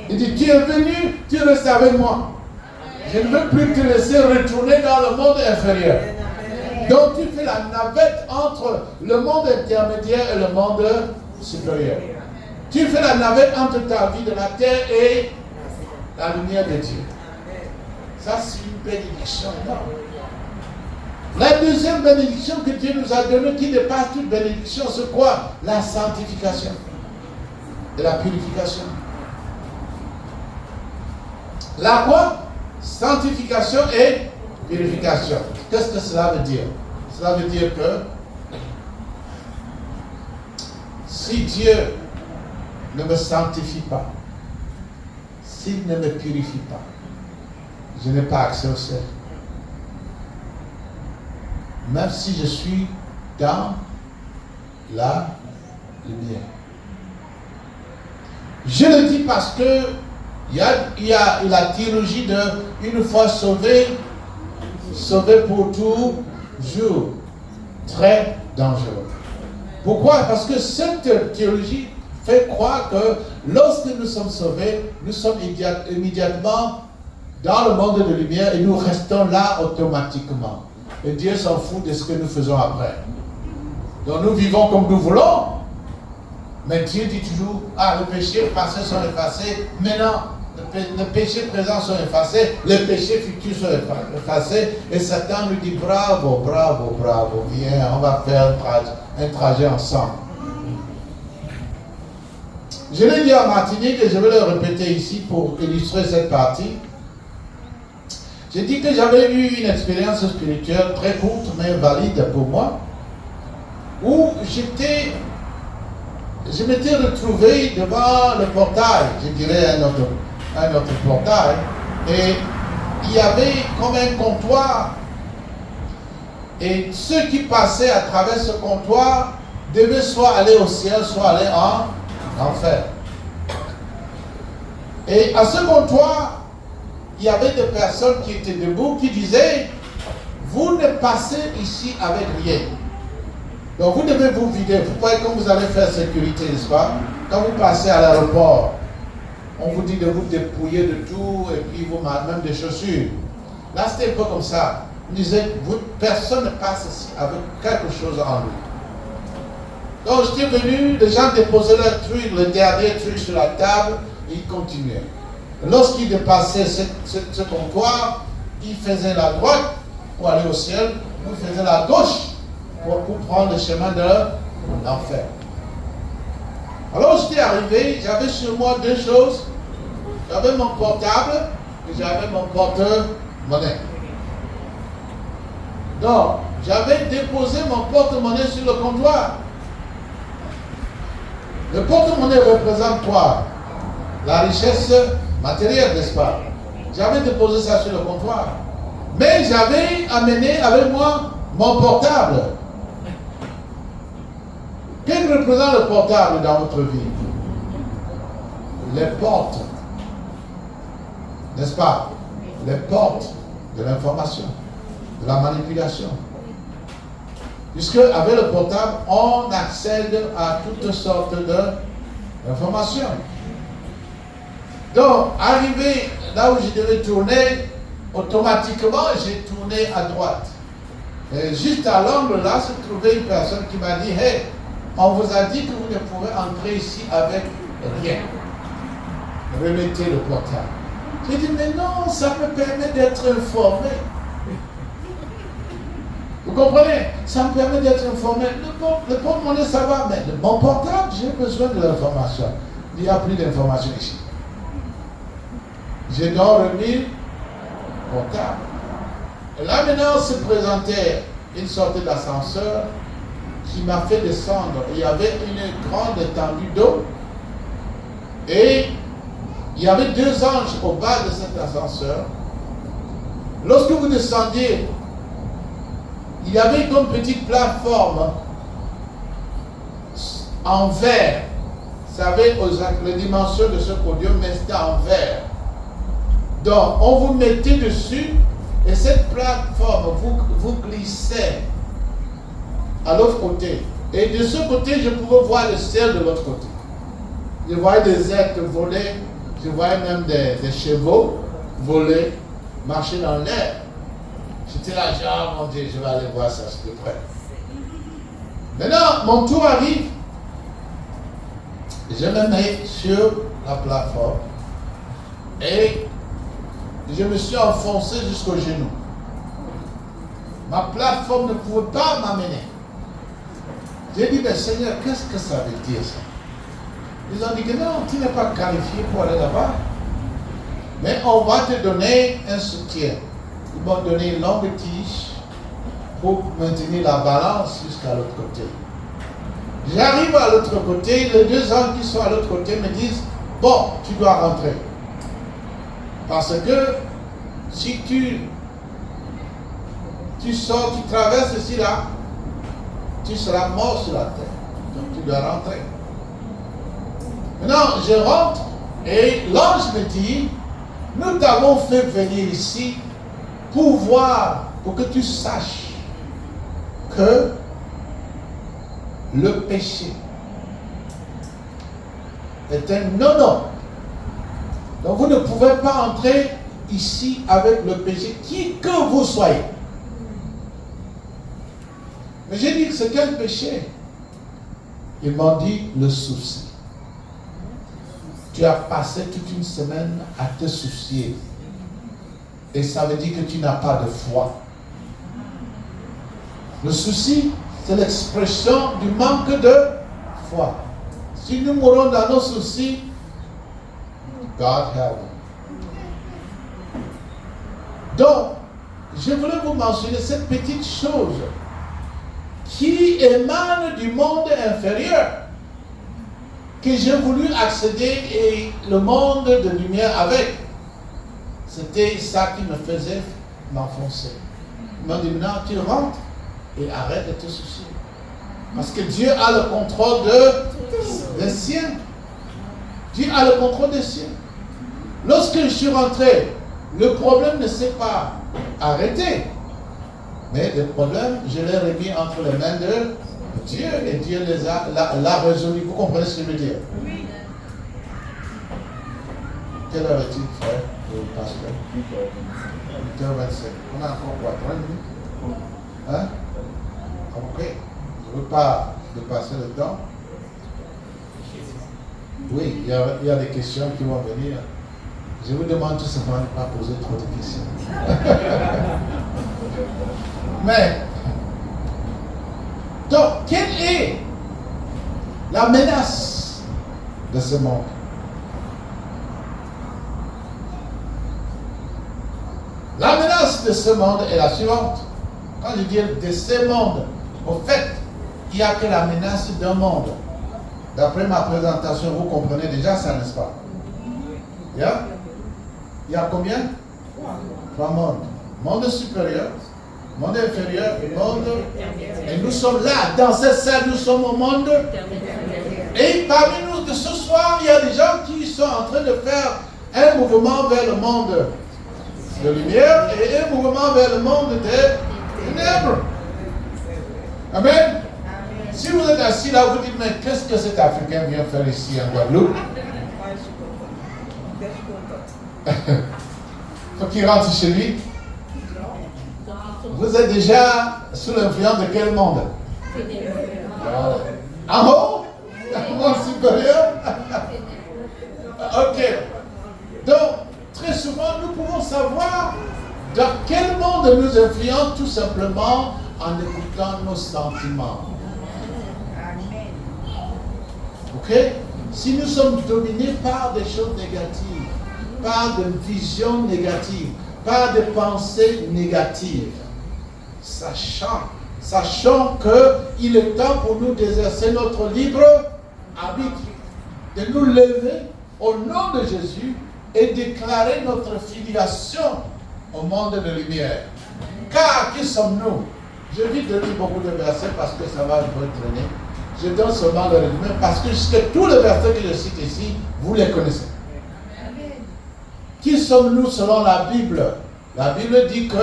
Il dit, tu es venu, tu restes avec moi. Je ne veux plus te laisser retourner dans le monde inférieur. Donc tu fais la navette entre le monde intermédiaire et le monde supérieur. Tu fais la navette entre ta vie de la terre et la lumière de Dieu. Ça, c'est une bénédiction énorme. La deuxième bénédiction que Dieu nous a donnée, qui dépasse toute bénédiction, c'est quoi? La sanctification et la purification. La quoi? Sanctification et purification. Qu'est-ce que cela veut dire? Cela veut dire que si Dieu ne me sanctifie pas, s'il ne me purifie pas, je n'ai pas accès au ciel. Même si je suis dans la lumière. Je le dis parce que il y a la théologie de une fois sauvé pour toujours. Très dangereux. Pourquoi? Parce que cette théologie fait croire que lorsque nous sommes sauvés, nous sommes immédiatement dans le monde de lumière et nous restons là automatiquement. Et Dieu s'en fout de ce que nous faisons après. Donc nous vivons comme nous voulons. Mais Dieu dit toujours, le péché passé sont effacés. Maintenant, le péché présent sont effacés, les péchés futurs sont effacés. Et Satan nous dit, bravo, bravo, bravo, viens, on va faire un trajet ensemble. Je l'ai dit à Martinique et je vais le répéter ici pour illustrer cette partie. J'ai dit que j'avais eu une expérience spirituelle très courte mais valide pour moi, où je m'étais retrouvé devant le portail, je dirais un autre portail, et il y avait comme un comptoir, et ceux qui passaient à travers ce comptoir devaient soit aller au ciel, soit aller en enfer. Et à ce comptoir, il y avait des personnes qui étaient debout qui disaient, vous ne passez ici avec rien. Donc vous devez vous vider. Vous voyez comme vous allez faire sécurité, n'est-ce pas? Quand vous passez à l'aéroport, on vous dit de vous dépouiller de tout et puis vous même des chaussures. Là c'était un peu comme ça. On disait, personne ne passe ici avec quelque chose en lui. Donc j'étais venu, les gens déposaient leur truc, le dernier truc sur la table, et ils continuaient. Lorsqu'ils dépassaient ce comptoir, ils faisaient la droite pour aller au ciel, ou ils faisaient la gauche pour prendre le chemin de l'enfer. Alors j'étais arrivé, j'avais sur moi deux choses. J'avais mon portable et j'avais mon porte-monnaie. Donc, j'avais déposé mon porte-monnaie sur le comptoir. Le porte-monnaie représente quoi? La richesse matérielle, n'est-ce pas? J'avais déposé ça sur le comptoir. Mais j'avais amené avec moi mon portable. Qu'est-ce que représente le portable dans votre vie? Les portes. N'est-ce pas? Les portes de l'information, de la manipulation. Puisque avec le portable, on accède à toutes sortes d'informations. Donc, arrivé là où je devais tourner, automatiquement, j'ai tourné à droite. Et juste à l'angle là, se trouvait une personne qui m'a dit, hey, on vous a dit que vous ne pourrez entrer ici avec rien. Remettez le portable. J'ai dit, mais non, ça me permet d'être informé. Vous comprenez? Ça me permet d'être informé. Le porte-monnaie, ça va, mais mon portable, j'ai besoin de l'information. Il n'y a plus d'information ici. J'ai donc remis le portable. Et là, maintenant, se présentait une sorte d'ascenseur qui m'a fait descendre. Il y avait une grande étendue d'eau. Et il y avait deux anges au bas de cet ascenseur. Lorsque vous descendiez, il y avait comme une petite plateforme en verre. Vous savez, les dimensions de ce podium, mais c'était en verre. Donc, on vous mettait dessus et cette plateforme vous glissait à l'autre côté. Et de ce côté, je pouvais voir le ciel de l'autre côté. Je voyais des êtres voler, je voyais même des chevaux voler, marcher dans l'air. J'étais là, genre, mon Dieu, je vais aller voir ça de près. Maintenant, mon tour arrive. Je me mets sur la plateforme et je me suis enfoncé jusqu'au genou. Ma plateforme ne pouvait pas m'amener. J'ai dit, mais Seigneur, qu'est-ce que ça veut dire ça? Ils ont dit que non, tu n'es pas qualifié pour aller là-bas. Mais on va te donner un soutien. Ils m'ont donné une longue tige pour maintenir la balance jusqu'à l'autre côté. J'arrive à l'autre côté, les deux hommes qui sont à l'autre côté me disent, bon, tu dois rentrer. Parce que si tu sors, tu traverses ici là, tu seras mort sur la terre. Donc tu dois rentrer. Maintenant, je rentre et l'ange me dit, nous t'avons fait venir ici pour voir, pour que tu saches que le péché est un non-non. Donc vous ne pouvez pas entrer ici avec le péché, qui que vous soyez. Mais j'ai dit que c'est quel péché? Ils m'ont dit le souci. Tu as passé toute une semaine à te soucier. Et ça veut dire que tu n'as pas de foi. Le souci, c'est l'expression du manque de foi. Si nous mourons dans nos soucis, God help. Donc, je voulais vous mentionner cette petite chose qui émane du monde inférieur, que j'ai voulu accéder et le monde de lumière avec. C'était ça qui me faisait m'enfoncer. Il m'a dit, maintenant tu rentres et arrête de te soucier. Parce que Dieu a le contrôle des siens. Dieu a le contrôle des siens. Lorsque je suis rentré, le problème ne s'est pas arrêté. Mais le problème, je l'ai remis entre les mains de Dieu et Dieu l'a résolu. Vous comprenez ce que je veux dire? Oui. Quelle heure est-il, frère, le pasteur? 8h25. On a encore quoi? 3 minutes? Hein? Ok. Je ne veux pas dépasser le temps. Oui, il y a des questions qui vont venir. Je vous demande tout simplement de ne pas poser trop de questions. Mais, donc, quelle est la menace de ce monde? La menace de ce monde est la suivante. Quand je dis de ce monde, au fait, il n'y a que la menace d'un monde. D'après ma présentation, vous comprenez déjà ça, n'est-ce pas? Yeah? Il y a combien? 3 mondes. Monde supérieur, monde inférieur et monde. Et nous sommes là, dans cette salle, nous sommes au monde. Et parmi nous de ce soir, il y a des gens qui sont en train de faire un mouvement vers le monde de lumière et un mouvement vers le monde des ténèbres. Amen. Si vous êtes assis là, vous dites, mais qu'est-ce que cet Africain vient faire ici en Guadeloupe? Faut qu'il rentre chez lui. Vous êtes déjà sous l'influence de quel monde? En haut? Le monde supérieur? Ok. Donc, très souvent, nous pouvons savoir dans quel monde nous influence tout simplement en écoutant nos sentiments. Ok? Si nous sommes dominés par des choses négatives, par des visions négatives, par des pensées négatives, sachant qu'il est temps pour nous d'exercer notre libre arbitre, de nous lever au nom de Jésus et déclarer notre filiation au monde de lumière. Car qui sommes-nous? Je vais donner beaucoup de versets parce que ça va un peu traîner. Je donne seulement le résumé parce que jusqu'à tous les versets que je cite ici, vous les connaissez. Qui sommes-nous selon la Bible? La Bible dit que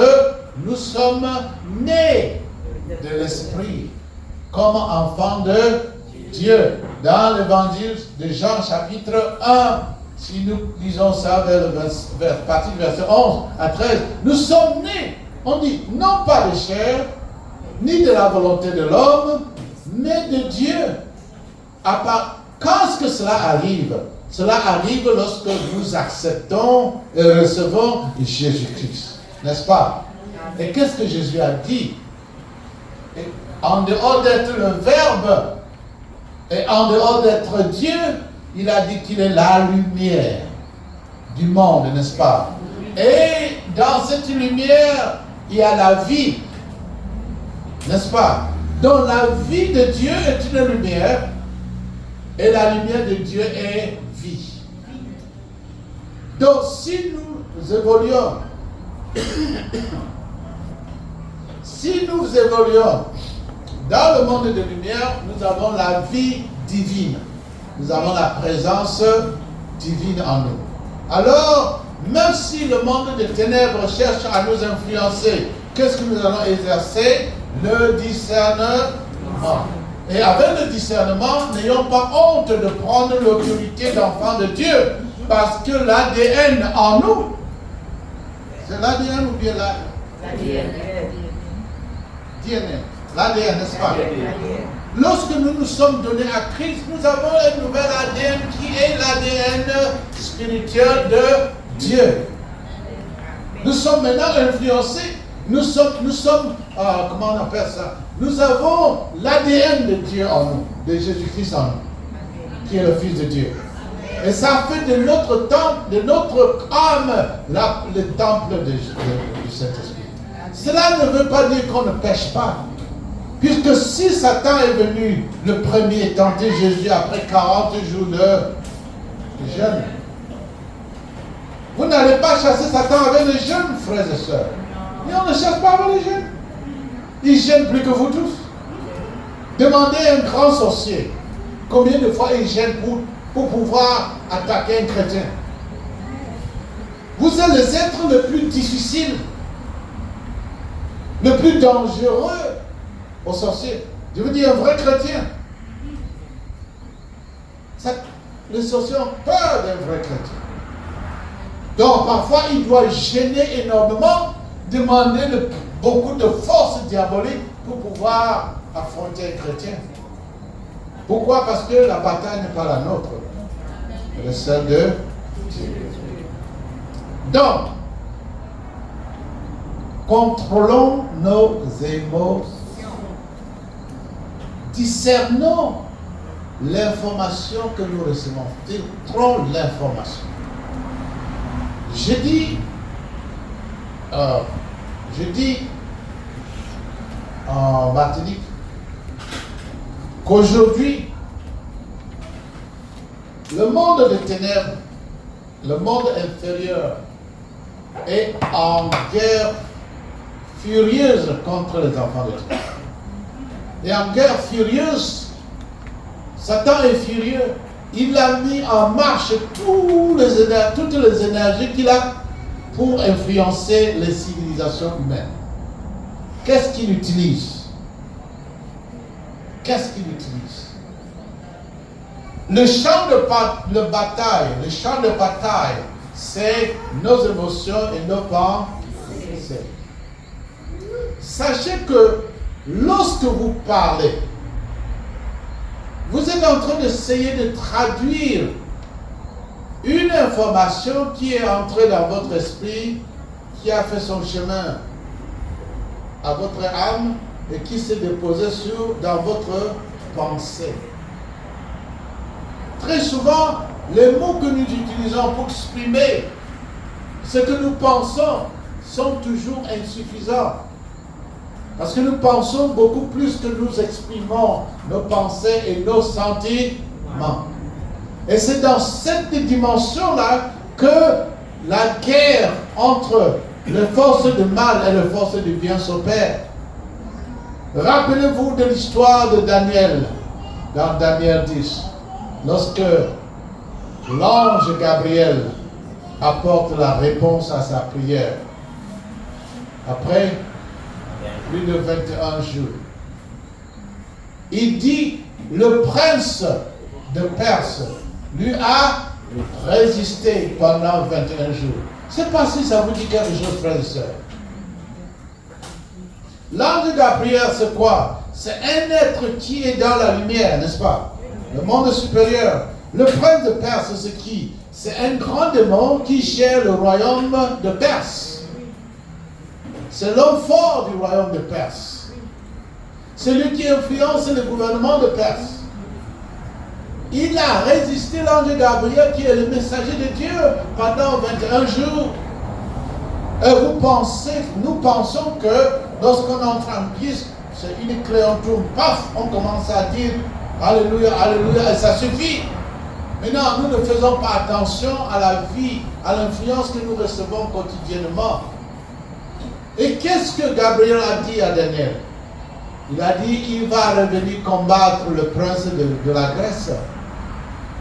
nous sommes nés de l'Esprit comme enfants de Dieu. Dans l'évangile de Jean chapitre 1, si nous lisons ça vers partir du verset 11 à 13, nous sommes nés, on dit, non pas de chair, ni de la volonté de l'homme, mais de Dieu. Quand est-ce que cela arrive? Cela arrive lorsque nous acceptons et recevons Jésus-Christ. N'est-ce pas? Et qu'est-ce que Jésus a dit? Et en dehors d'être le Verbe et en dehors d'être Dieu, il a dit qu'il est la lumière du monde, n'est-ce pas? Et dans cette lumière, il y a la vie, n'est-ce pas? Donc la vie de Dieu est une lumière et la lumière de Dieu est vie. Donc si nous évoluons, dans le monde de lumière, nous avons la vie divine. Nous avons la présence divine en nous. Alors, même si le monde des ténèbres cherche à nous influencer, qu'est-ce que nous allons exercer? Le discernement. Et avec le discernement, n'ayons pas honte de prendre l'autorité d'enfant de Dieu. Parce que l'ADN en nous, c'est l'ADN ou bien l'ADN? L'ADN, n'est-ce pas? Lorsque nous nous sommes donnés à Christ, nous avons un nouvel ADN qui est l'ADN spirituel de Dieu. Nous sommes maintenant influencés. Nous sommes comment on appelle ça? Nous avons l'ADN de Dieu en nous, de Jésus-Christ en nous, qui est le Fils de Dieu. Et ça fait de notre temple, de notre âme, le temple du Saint-Esprit. Cela ne veut pas dire qu'on ne pêche pas. Puisque si Satan est venu le premier tenter Jésus après 40 jours de jeûne, vous n'allez pas chasser Satan avec les jeunes, frères et sœurs. Mais on ne chasse pas avec les jeunes. Il gêne plus que vous tous. Demandez à un grand sorcier combien de fois il gêne pour pouvoir attaquer un chrétien. Vous êtes les êtres les plus difficiles, le plus dangereux aux sorciers. Je veux dire un vrai chrétien. Les sorciers ont peur d'un vrai chrétien. Donc parfois il doit gêner énormément, demander beaucoup de force diabolique pour pouvoir affronter un chrétien. Pourquoi? Parce que la bataille n'est pas la nôtre, elle est celle de Dieu. Donc, contrôlons nos émotions. Discernons l'information que nous recevons. Filtrons l'information. Je dis en Martinique qu'aujourd'hui, le monde des ténèbres, le monde inférieur, est en guerre furieuse contre les enfants de Dieu. Et en guerre furieuse, Satan est furieux. Il a mis en marche toutes les énergies qu'il a pour influencer les civilisations humaines. Qu'est-ce qu'il utilise? Le champ de bataille, c'est nos émotions et nos pensées. Sachez que lorsque vous parlez, vous êtes en train d'essayer de traduire une information qui est entrée dans votre esprit, qui a fait son chemin à votre âme et qui s'est déposée dans votre pensée. Très souvent, les mots que nous utilisons pour exprimer ce que nous pensons sont toujours insuffisants. Parce que nous pensons beaucoup plus que nous exprimons nos pensées et nos sentiments. Et c'est dans cette dimension-là que la guerre entre les forces du mal et les forces du bien s'opère. Rappelez-vous de l'histoire de Daniel, dans Daniel 10, lorsque l'ange Gabriel apporte la réponse à sa prière. Après plus de 21 jours. Il dit, le prince de Perse lui a résisté pendant 21 jours. Je ne sais pas si ça vous dit quelque chose, frères et sœurs. L'ange Gabriel, c'est quoi? C'est un être qui est dans la lumière, n'est-ce pas? Le monde supérieur. Le prince de Perse, c'est qui? C'est un grand démon qui gère le royaume de Perse. C'est l'homme fort du royaume de Perse. C'est lui qui influence le gouvernement de Perse. Il a résisté l'ange Gabriel qui est le messager de Dieu pendant 21 jours. Et nous pensons que lorsqu'on entre en Christ, c'est une clé, on tourne, paf, on commence à dire Alléluia, Alléluia, et ça suffit. Maintenant, nous ne faisons pas attention à la vie, à l'influence que nous recevons quotidiennement. Et qu'est-ce que Gabriel a dit à Daniel? Il a dit qu'il va revenir combattre le prince de la Grèce.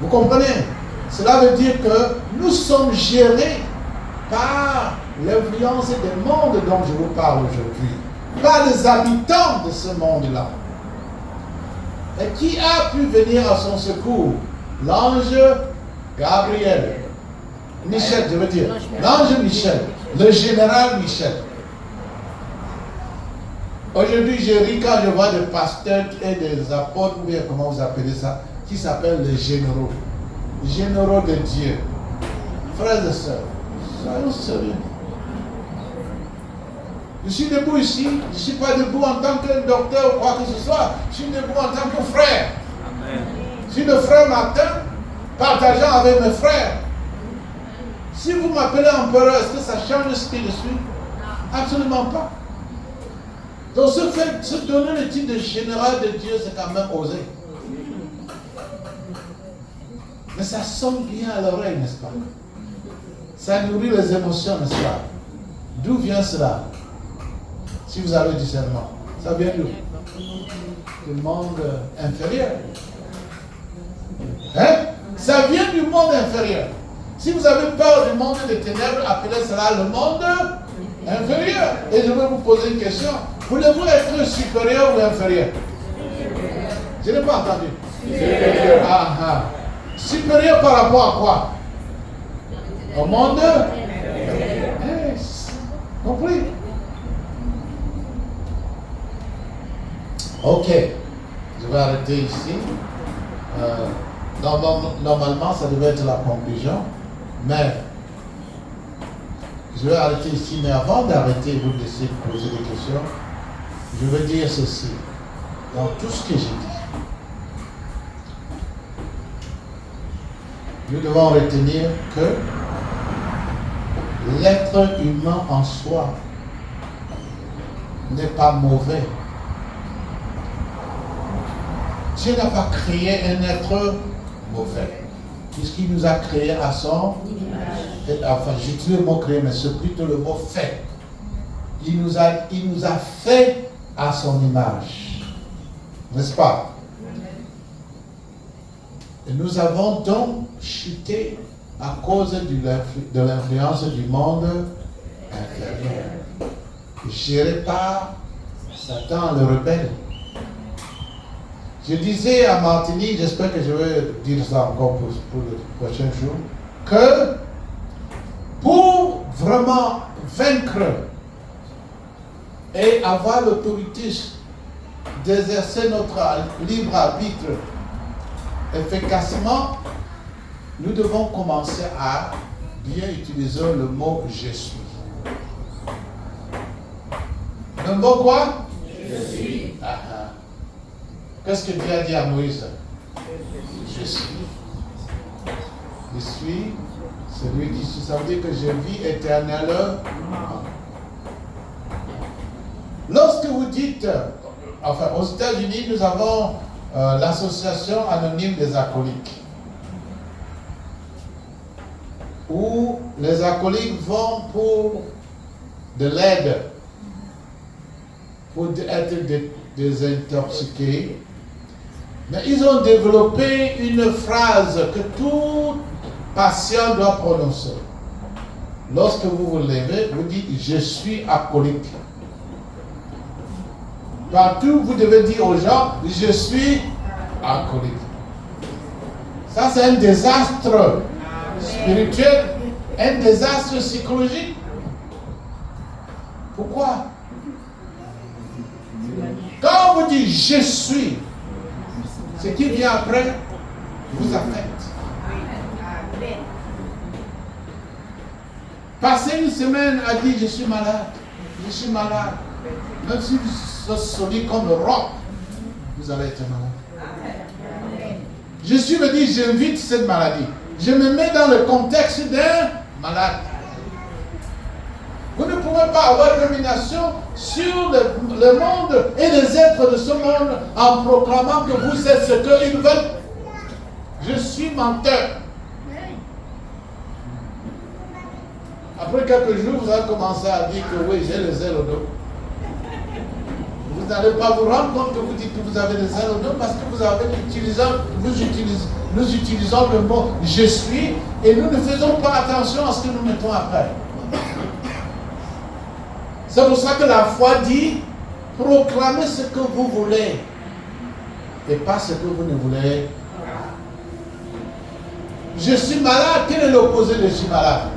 Vous comprenez? Cela veut dire que nous sommes gérés par l'influence des mondes dont je vous parle aujourd'hui, par les habitants de ce monde-là. Et qui a pu venir à son secours? L'ange Gabriel. Michel, je veux dire. L'ange Michel. Le général Michel. Aujourd'hui, je ris quand je vois des pasteurs et des apôtres, ou bien comment vous appelez ça, qui s'appellent les généraux. Généraux de Dieu. Frères et sœurs, soyons sérieux. Je suis debout ici, je ne suis pas debout en tant que docteur ou quoi que ce soit, je suis debout en tant que frère. Amen. Je suis le frère Martin, partageant avec mes frères. Si vous m'appelez empereur, est-ce que ça change ce que je suis? Absolument pas. Donc se donner le titre de général de Dieu, c'est quand même osé. Mais ça sonne bien à l'oreille, n'est-ce pas? Ça nourrit les émotions, n'est-ce pas? D'où vient cela? Si vous avez discernement, ça vient d'où? Du monde inférieur. Hein? Ça vient du monde inférieur. Si vous avez peur du monde des ténèbres, appelez cela le monde inférieur. Et je vais vous poser une question. Voulez-vous être supérieur ou inférieur? Je n'ai pas entendu. Supérieur. Ah, ah. Supérieur par rapport à quoi? Au monde? Yes. Compris? Ok. Je vais arrêter ici. Normalement, ça devait être la conclusion. Mais je vais arrêter ici. Mais avant d'arrêter, vous laissez poser des questions. Je veux dire ceci. Dans tout ce que j'ai dit, nous devons retenir que l'être humain en soi n'est pas mauvais. Dieu n'a pas créé un être mauvais, puisqu'il nous a créé à son image. Enfin, j'utilise le mot créé, mais c'est plutôt le mot fait. Il nous a fait à son image. N'est-ce pas? Et nous avons donc chuté à cause de l'influence du monde inférieur, géré par Satan le rebelle. Je disais à Martinique, j'espère que je vais dire ça encore pour le prochain jour, que pour vraiment vaincre et avoir l'autorité d'exercer notre libre arbitre efficacement, nous devons commencer à bien utiliser le mot « je suis ». Le mot quoi? Je suis. Ah, ah. Qu'est-ce que Dieu a dit à Moïse? Je suis. Je suis celui qui suis. Ça veut dire que je vis éternellement. Lorsque vous dites, enfin aux États-Unis, nous avons l'association anonyme des acolytes, où les acolytes vont pour de l'aide, pour être désintoxiqués. Mais ils ont développé une phrase que tout patient doit prononcer. Lorsque vous vous levez, vous dites « Je suis acolyte ». Partout, vous devez dire aux gens « Je suis acolyte ». Ça, c'est un désastre spirituel, un désastre psychologique. Pourquoi? Quand vous dites « Je suis », ce qui vient après vous affecte. Passer une semaine à dire « Je suis malade, je suis malade ». Même si vous êtes solide comme le roc, vous allez être malade. Je suis me dit, j'invite cette maladie. Je me mets dans le contexte d'un malade. Vous ne pouvez pas avoir domination sur le monde et les êtres de ce monde en proclamant que vous êtes ce qu'ils veulent. Je suis menteur. Après quelques jours, vous allez commencer à dire que oui, j'ai les ailes au dos. Vous n'allez pas vous rendre compte que vous dites que vous avez des ailes au dos parce que nous utilisons le mot « je suis » et nous ne faisons pas attention à ce que nous mettons après. C'est pour ça que la foi dit « proclamez ce que vous voulez ». et pas ce que vous ne voulez. Je suis malade, quel est l'opposé de je suis malade?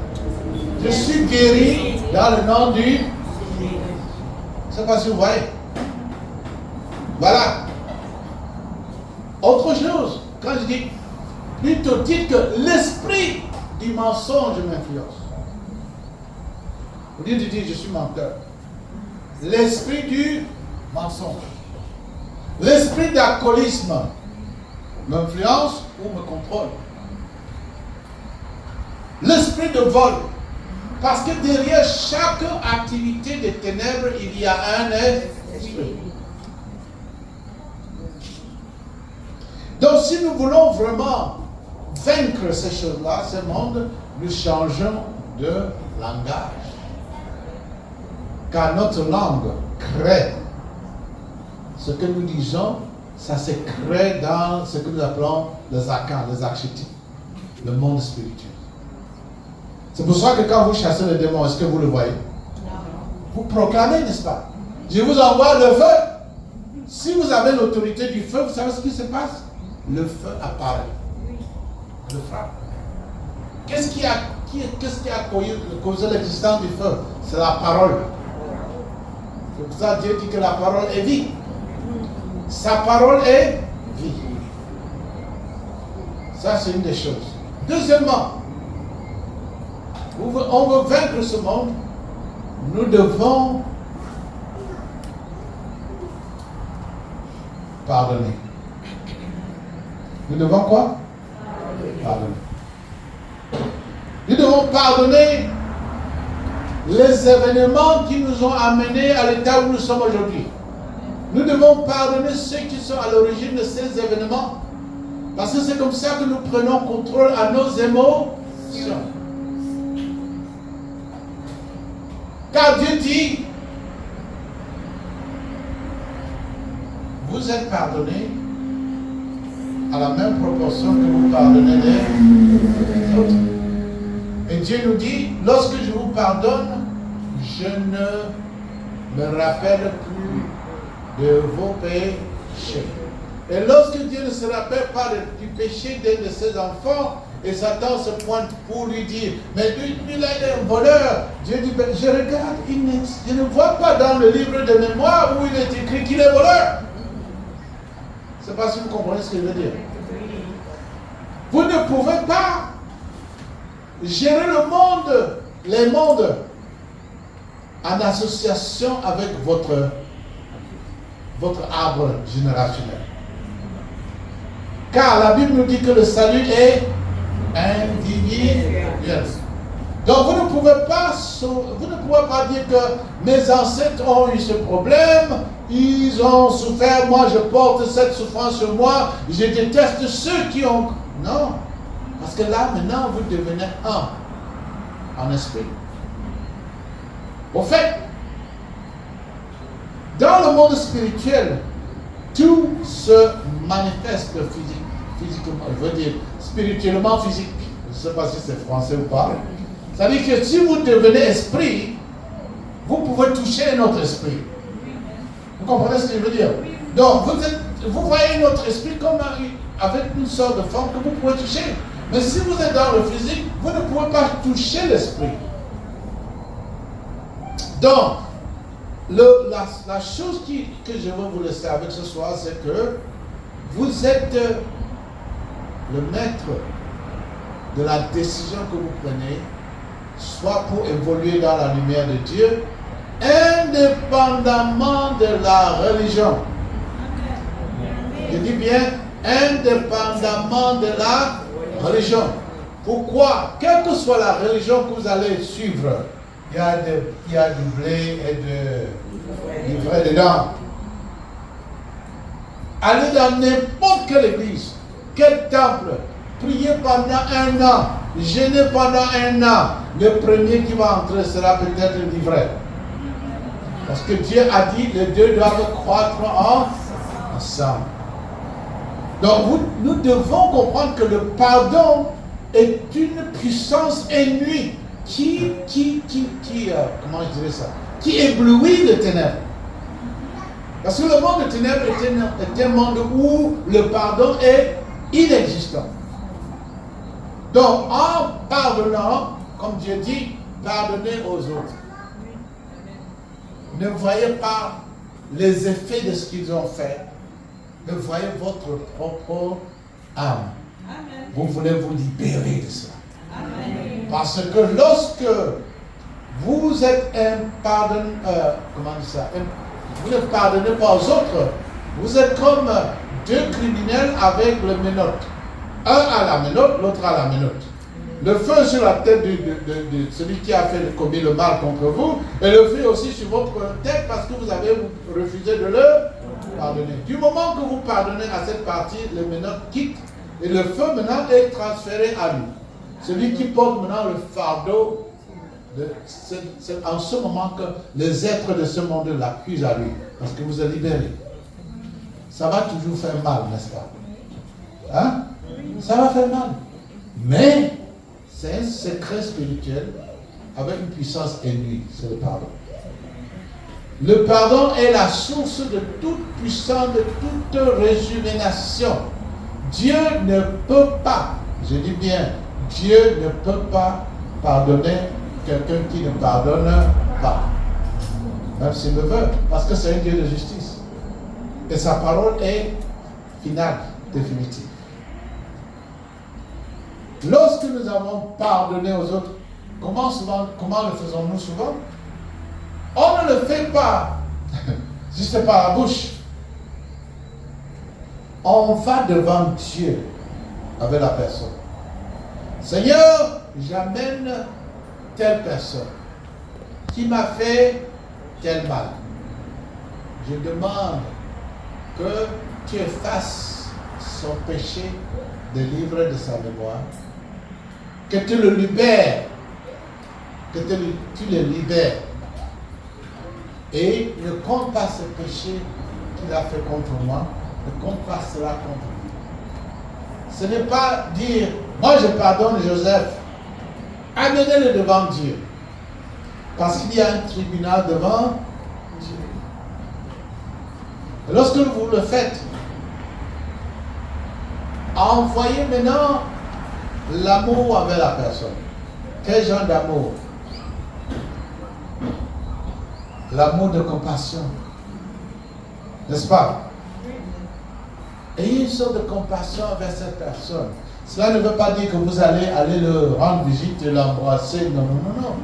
Je suis guéri dans le nom du... Je ne sais pas si vous voyez. Voilà. Autre chose, quand je dis, plutôt dites que l'esprit du mensonge m'influence. Au lieu de dire je suis menteur. L'esprit du mensonge. L'esprit d'alcoolisme m'influence ou me contrôle. L'esprit de vol. Parce que derrière chaque activité des ténèbres, il y a un esprit. Donc si nous voulons vraiment vaincre ces choses-là, ce monde, nous changeons de langage. Car notre langue crée ce que nous disons, ça se crée dans ce que nous appelons les arcanes, les archétypes, le monde spirituel. C'est pour ça que quand vous chassez les démons, est-ce que vous le voyez? Non. Vous proclamez, n'est-ce pas? Je vous envoie le feu. Si vous avez l'autorité du feu, vous savez ce qui se passe? Le feu apparaît. Le frappe. Qu'est-ce qui a causé l'existence du feu? C'est la parole. C'est pour ça que Dieu dit que la parole est vie. Sa parole est vie. Ça, c'est une des choses. Deuxièmement, on veut vaincre ce monde, nous devons pardonner. Nous devons quoi? Pardonner. Nous devons pardonner les événements qui nous ont amenés à l'état où nous sommes aujourd'hui. Nous devons pardonner ceux qui sont à l'origine de ces événements. Parce que c'est comme ça que nous prenons contrôle à nos émotions. Car Dieu dit, vous êtes pardonnés à la même proportion que vous pardonnez les autres. Et Dieu nous dit, lorsque je vous pardonne, je ne me rappelle plus de vos péchés. Et lorsque Dieu ne se rappelle pas du péché d'un de ses enfants, et Satan se pointe pour lui dire, mais lui là, il est un voleur. Dieu dit, ben, je regarde, je ne vois pas dans le livre de mémoire où il est écrit qu'il est voleur. Je ne sais pas si vous comprenez ce que je veux dire. Vous ne pouvez pas gérer le monde, les mondes, en association avec votre arbre générationnel. Car la Bible nous dit que le salut est individuel. Donc vous ne pouvez pas dire que mes ancêtres ont eu ce problème, ils ont souffert, moi je porte cette souffrance sur moi, je déteste ceux qui ont... Non, parce que là maintenant vous devenez un en esprit. Au fait, dans le monde spirituel, tout se manifeste physiquement, je veux dire spirituellement physique. Je ne sais pas si c'est français ou pas. C'est-à-dire que si vous devenez esprit, vous pouvez toucher notre esprit. Vous comprenez ce que je veux dire? Donc, vous voyez notre esprit comme avec une sorte de forme que vous pouvez toucher. Mais si vous êtes dans le physique, vous ne pouvez pas toucher l'esprit. Donc, la chose que je veux vous laisser avec ce soir, c'est que vous êtes le maître de la décision que vous prenez, soit pour évoluer dans la lumière de Dieu, indépendamment de la religion. Je dis bien, indépendamment de la religion. Pourquoi? Quelle que soit la religion que vous allez suivre, il y a du blé et du vrai dedans. Allez dans n'importe quelle église, quel temple, priez pendant 1 an, jeûnez pendant 1 an. Le premier qui va entrer sera peut-être l'ivraie. Parce que Dieu a dit les deux doivent croître ensemble. Donc nous devons comprendre que le pardon est une puissance inouïe qui comment je dirais ça, qui éblouit les ténèbres. Parce que le monde de ténèbres est un monde où le pardon est inexistant. Donc, en pardonnant, comme Dieu dit, pardonnez aux autres. Ne voyez pas les effets de ce qu'ils ont fait, mais voyez votre propre âme. Amen. Vous voulez vous libérer de cela. Amen. Parce que lorsque vous êtes vous ne pardonnez pas aux autres, vous êtes comme deux criminels avec le menotte. Un à la menotte, l'autre à la menotte. Le feu sur la tête de celui qui a commis le mal contre vous, et le feu aussi sur votre tête parce que vous avez refusé de le pardonner. Du moment que vous pardonnez à cette partie, le menotte quitte, et le feu maintenant est transféré à lui. Celui qui porte maintenant le fardeau, c'est en ce moment que les êtres de ce monde l'accusent à lui, parce que vous êtes libérés. Ça va toujours faire mal, n'est-ce pas? Hein? Ça va faire mal. Mais c'est un secret spirituel avec une puissance inouïe, c'est le pardon. Le pardon est la source de toute puissance, de toute réjuvénation. Dieu ne peut pas, je dis bien, Dieu ne peut pas pardonner quelqu'un qui ne pardonne pas. Même s'il le veut, parce que c'est un Dieu de justice. Et sa parole est finale, définitive. Lorsque nous avons pardonné aux autres, comment le faisons-nous souvent? On ne le fait pas juste par la bouche. On va devant Dieu avec la personne. Seigneur, j'amène telle personne qui m'a fait tel mal. Je demande que tu effaces son péché, délivre de sa mémoire, que tu le libères, que tu le libères et ne compte pas ce péché qu'il a fait contre moi, ne compte pas cela contre lui. Ce n'est pas dire, moi je pardonne Joseph, amenez-le devant Dieu. Parce qu'il y a un tribunal devant Dieu. Et lorsque vous le faites, envoyez maintenant l'amour avec la personne. Quel genre d'amour? L'amour de compassion. N'est-ce pas? Ayez une sorte de compassion envers cette personne. Cela ne veut pas dire que vous allez le rendre visite et l'embrasser. Non, non, non, non.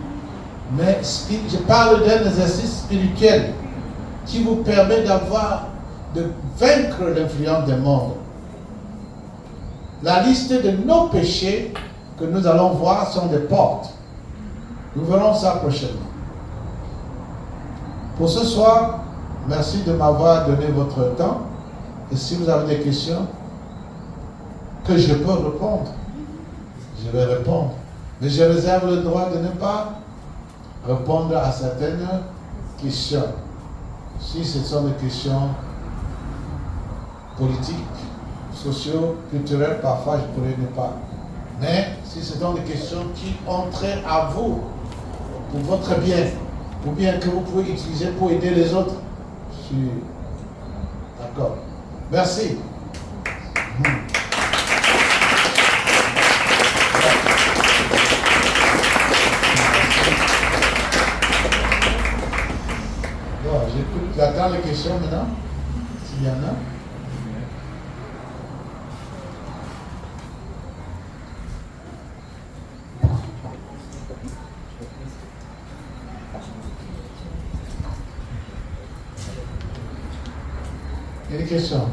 Mais je parle d'un exercice spirituel qui vous permet de vaincre l'influence du monde. La liste de nos péchés que nous allons voir sont des portes. Nous verrons ça prochainement. Pour ce soir, merci de m'avoir donné votre temps. Et si vous avez des questions que je peux répondre, je vais répondre. Mais je réserve le droit de ne pas répondre à certaines questions. Si ce sont des questions politiques, sociaux, culturelles, parfois je pourrais ne pas. Mais si ce sont des questions qui ont trait à vous, pour votre bien, ou bien que vous pouvez utiliser pour aider les autres, je suis d'accord. Merci. Bon, j'attends les questions maintenant, s'il y en a. Il y a des questions?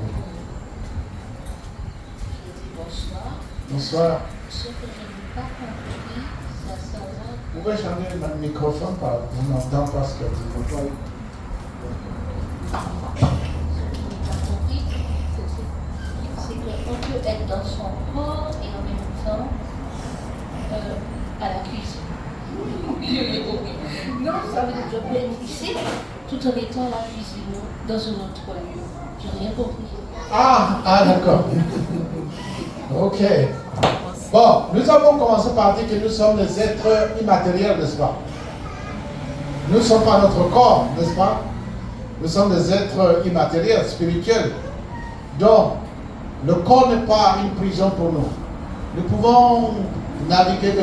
Bonsoir. Bonsoir. Ce que je n'ai pas compris, ça sera. Vous pouvez changer le microphone, on n'entend pas ce que tu dis. Ce que je n'ai pas compris, c'est qu'on peut être dans son corps et en même temps à la cuisine. Je l'ai compris. Non, ça veut dire que je peux être ici tout en étant à la cuisine dans un autre lieu. Je n'ai rien compris. Ah, d'accord. Ok. Bon, nous avons commencé par dire que nous sommes des êtres immatériels, n'est-ce pas? Nous ne sommes pas notre corps, n'est-ce pas? Nous sommes des êtres immatériels, spirituels. Donc, le corps n'est pas une prison pour nous. Nous pouvons naviguer de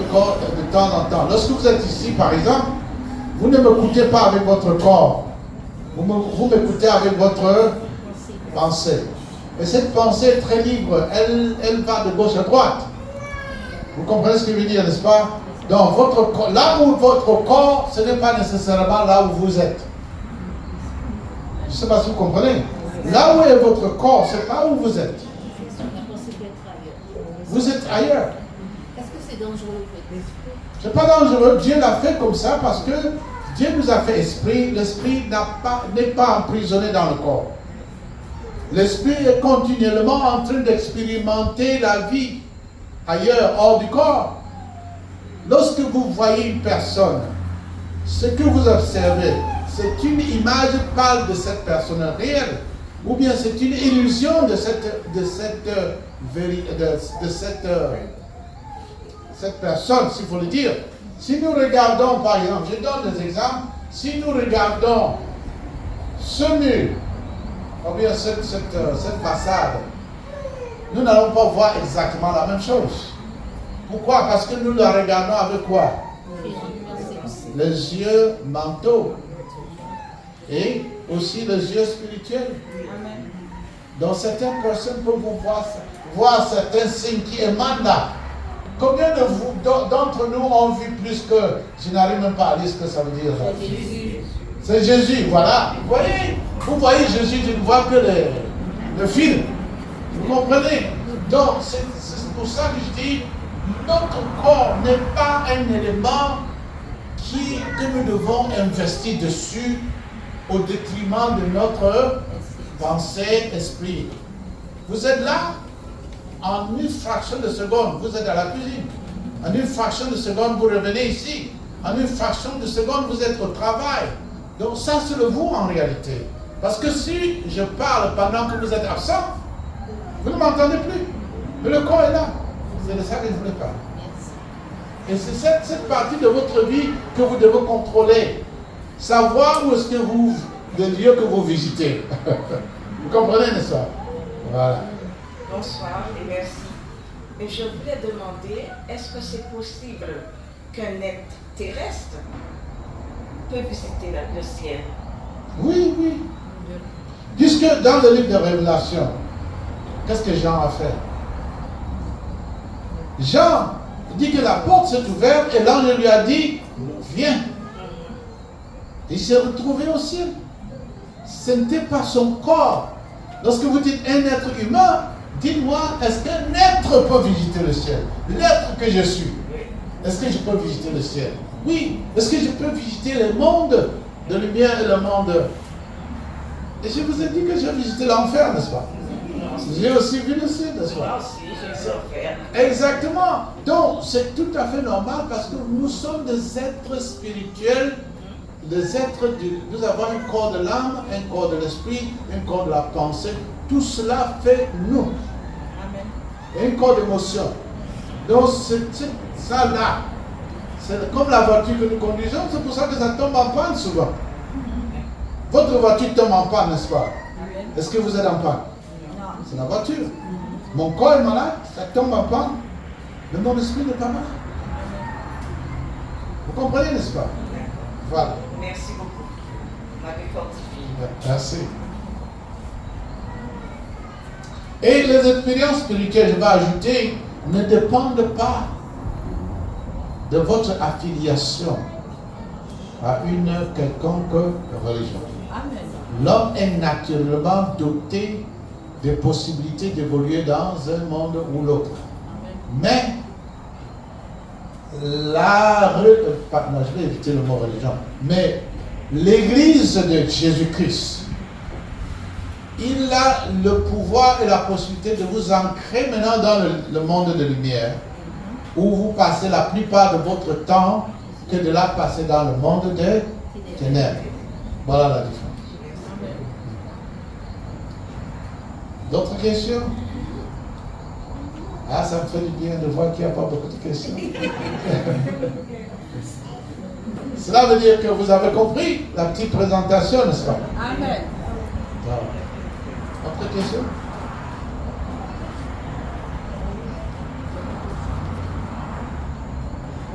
temps en temps. Lorsque vous êtes ici, par exemple, vous ne m'écoutez pas avec votre corps. Vous m'écoutez avec votre pensée. Et cette pensée est très libre. Elle va de gauche à droite. Vous comprenez ce que je veux dire, n'est-ce pas? Donc, là où votre corps, ce n'est pas nécessairement là où vous êtes. Je ne sais pas si vous comprenez. Là où est votre corps, c'est pas où vous êtes. Vous êtes ailleurs. Est-ce que c'est dangereux? C'est pas dangereux. Dieu l'a fait comme ça parce que Dieu nous a fait esprit. L'esprit n'est pas emprisonné dans le corps. L'esprit est continuellement en train d'expérimenter la vie ailleurs, hors du corps. Lorsque vous voyez une personne, ce que vous observez, c'est une image pâle de cette personne réelle, ou bien c'est une illusion de cette personne, s'il faut le dire. Si nous regardons, par exemple, je donne des exemples, si nous regardons ce mur, ou bien cette façade, nous n'allons pas voir exactement la même chose. Pourquoi? Parce que nous la regardons avec quoi? Les yeux mentaux et aussi les yeux spirituels. Donc certaines personnes peuvent voir certains signes qui émanent là. Combien d'entre nous ont vu plus que, je n'arrive même pas à lire ce que ça veut dire. C'est Jésus, voilà. Vous voyez Jésus, je ne vois que le film. Vous comprenez? Donc c'est pour ça que je dis, notre corps n'est pas un élément que nous devons investir dessus au détriment de notre pensée, esprit. Vous êtes là, en une fraction de seconde, vous êtes à la cuisine. En une fraction de seconde, vous revenez ici. En une fraction de seconde, vous êtes au travail. Donc ça, c'est le vous en réalité. Parce que si je parle pendant que vous êtes absent, vous ne m'entendez plus. Mais le corps est là. C'est de ça que je voulais parler. Et c'est cette partie de votre vie que vous devez contrôler. Savoir où est-ce que le lieu que vous visitez. Vous comprenez, n'est-ce pas? Voilà. Bonsoir et merci. Mais je voulais demander, est-ce que c'est possible qu'un être terrestre peut visiter le ciel? Oui, oui. Puisque dans le livre de Révélation, qu'est-ce que Jean a fait? Jean dit que la porte s'est ouverte et l'ange lui a dit, viens. Il s'est retrouvé au ciel. Ce n'était pas son corps. Lorsque vous dites un être humain, dites-moi, est-ce qu'un être peut visiter le ciel? L'être que je suis. Est-ce que je peux visiter le ciel? Oui. Est-ce que je peux visiter le monde de lumière et le monde? Et je vous ai dit que j'ai visité l'enfer, n'est-ce pas? J'ai aussi vu le ciel, n'est-ce pas? Moi aussi, j'ai vu l'enfer. Exactement. Donc, c'est tout à fait normal parce que nous sommes des êtres spirituels, des êtres nous avons un corps de l'âme, un corps de l'esprit, un corps de la pensée. Tout cela fait nous. Amen. Et un corps d'émotion. Donc, c'est ça là. C'est comme la voiture que nous conduisons, c'est pour ça que ça tombe en panne souvent. Votre voiture tombe en panne, n'est-ce pas? Est-ce que vous êtes en panne? C'est la voiture. Mon corps est malade, ça tombe en panne, mais mon esprit n'est pas malade. Vous comprenez, n'est-ce pas? Voilà. Merci beaucoup. Vous m'avez fortifié. Merci. Et les expériences spirituelles, je vais ajouter, ne dépendent pas de votre affiliation à une quelconque religion. L'homme est naturellement doté des possibilités d'évoluer dans un monde ou l'autre. Mais je vais éviter le mot religion, mais l'Église de Jésus-Christ, il a le pouvoir et la possibilité de vous ancrer maintenant dans le monde de lumière, où vous passez la plupart de votre temps que de la passer dans le monde des ténèbres. Voilà la différence. D'autres questions? Ah, ça me fait du bien de voir qu'il n'y a pas beaucoup de questions. Cela veut dire que vous avez compris la petite présentation, n'est-ce pas? Amen. Voilà. Autre question?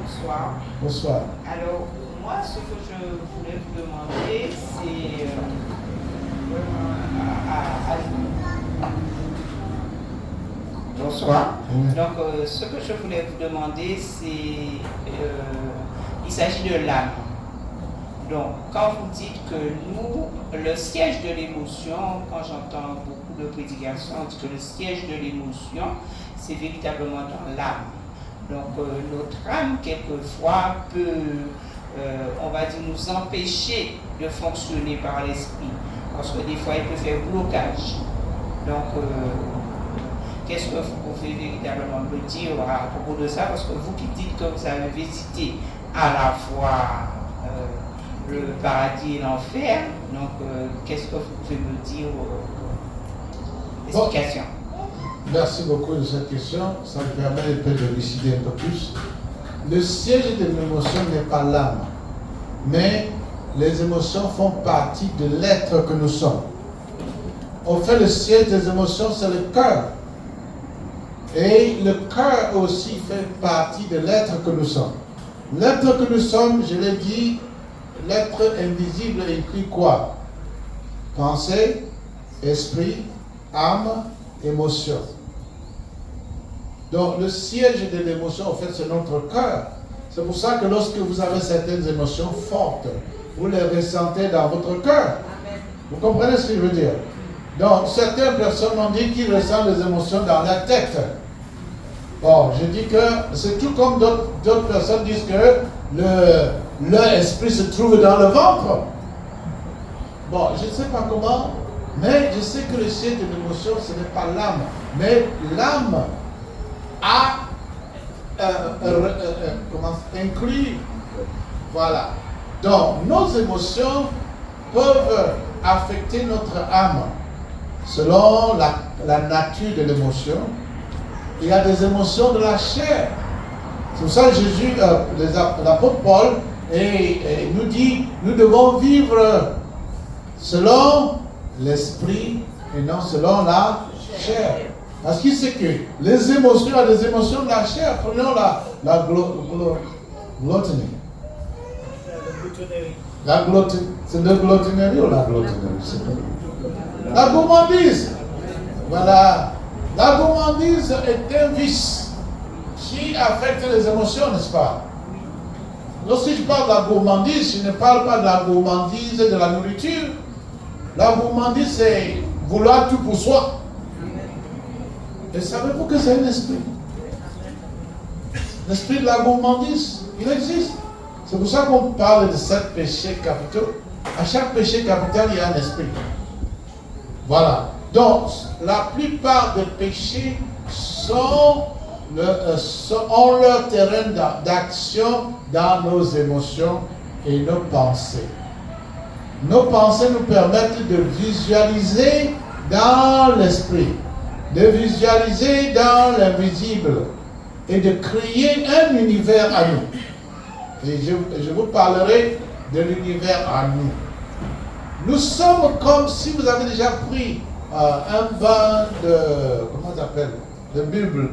Bonsoir. Bonsoir. Alors, moi, ce que je voulais vous demander, c'est bonsoir. Oui. Donc, ce que je voulais vous demander, c'est il s'agit de l'âme. Donc, quand vous dites que nous, le siège de l'émotion, quand j'entends beaucoup de prédications, on dit que le siège de l'émotion, c'est véritablement dans l'âme. Donc, notre âme, quelquefois, peut, on va dire, nous empêcher de fonctionner par l'esprit. Parce que des fois, il peut faire blocage. Donc, qu'est-ce que vous pouvez véritablement me dire à propos de ça? Parce que vous qui dites que vous avez visité à la fois le paradis et l'enfer, donc qu'est-ce que vous pouvez me dire? Explication. Merci beaucoup de cette question. Ça me permet un peu de décider un peu plus. Le siège de l'émotion n'est pas l'âme, mais les émotions font partie de l'être que nous sommes. En fait, le siège des émotions, c'est le cœur. Et le cœur aussi fait partie de l'être que nous sommes. L'être que nous sommes, je l'ai dit, l'être invisible inclut quoi? Pensée, esprit, âme, émotion. Donc le siège de l'émotion, en fait, c'est notre cœur. C'est pour ça que lorsque vous avez certaines émotions fortes, vous les ressentez dans votre cœur. Vous comprenez ce que je veux dire? Donc certaines personnes m'ont dit qu'ils ressentent les émotions dans la tête. Bon, je dis que c'est tout comme d'autres personnes disent que leur esprit se trouve dans le ventre. Bon, je ne sais pas comment, mais je sais que le siège de l'émotion, ce n'est pas l'âme. Mais l'âme a inclus, voilà. Donc, nos émotions peuvent affecter notre âme selon la nature de l'émotion. Il y a des émotions de la chair. C'est pour ça que Jésus, l'apôtre Paul, nous dit, nous devons vivre selon l'esprit et non selon la chair. Parce qu'il sait que les émotions, il y a des émotions de la chair. Prenons la glottinerie. La glottinerie, c'est de glottinerie ou la glottinerie? La gourmandise. Voilà. La gourmandise est un vice qui affecte les émotions, n'est-ce pas? Lorsque je parle de la gourmandise, je ne parle pas de la gourmandise de la nourriture. La gourmandise, c'est vouloir tout pour soi. Et savez-vous que c'est un esprit? L'esprit de la gourmandise, il existe. C'est pour ça qu'on parle de 7 péchés capitaux. À chaque péché capital, il y a un esprit. Voilà. Donc, la plupart des péchés ont leur terrain d'action dans nos émotions et nos pensées. Nos pensées nous permettent de visualiser dans l'esprit, de visualiser dans l'invisible et de créer un univers à nous. Et je vous parlerai de l'univers à nous. Nous sommes comme si vous avez déjà pris un bain de, comment ça s'appelle, de bubble.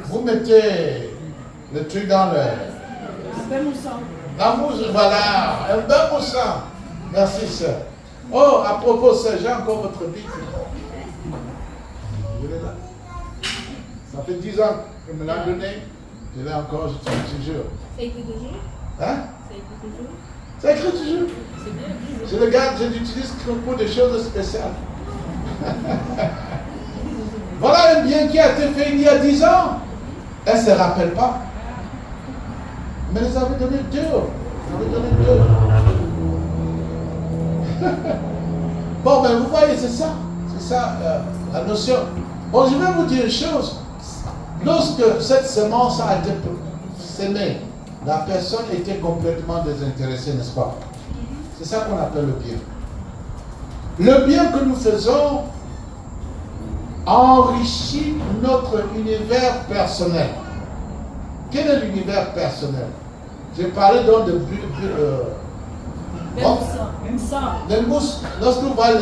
Vous mettez le truc dans le... Un bain moussant. La mousse, voilà, un bain moussant. Merci, sœur. Oh, à propos, sœur, j'ai encore votre bic. Je l'ai là. Ça fait 10 ans que me l'a donné. Je l'ai encore, je te jure. C'est écrit toujours? Hein? C'est écrit toujours? C'est écrit toujours. C'est bien écrit. Je le garde, je l'utilise pour des choses spéciales. Voilà un bien qui a été fait il y a 10 ans. Elle ne se rappelle pas. Mais les avait donné 2. Bon, ben vous voyez, c'est ça. C'est ça la notion. Bon, je vais vous dire une chose. Lorsque cette semence a été sémée, la personne était complètement désintéressée, n'est-ce pas? C'est ça qu'on appelle le bien. Le bien que nous faisons enrichit notre univers personnel. Quel est l'univers personnel? J'ai parlé donc de les mousses. Lorsque vous voyez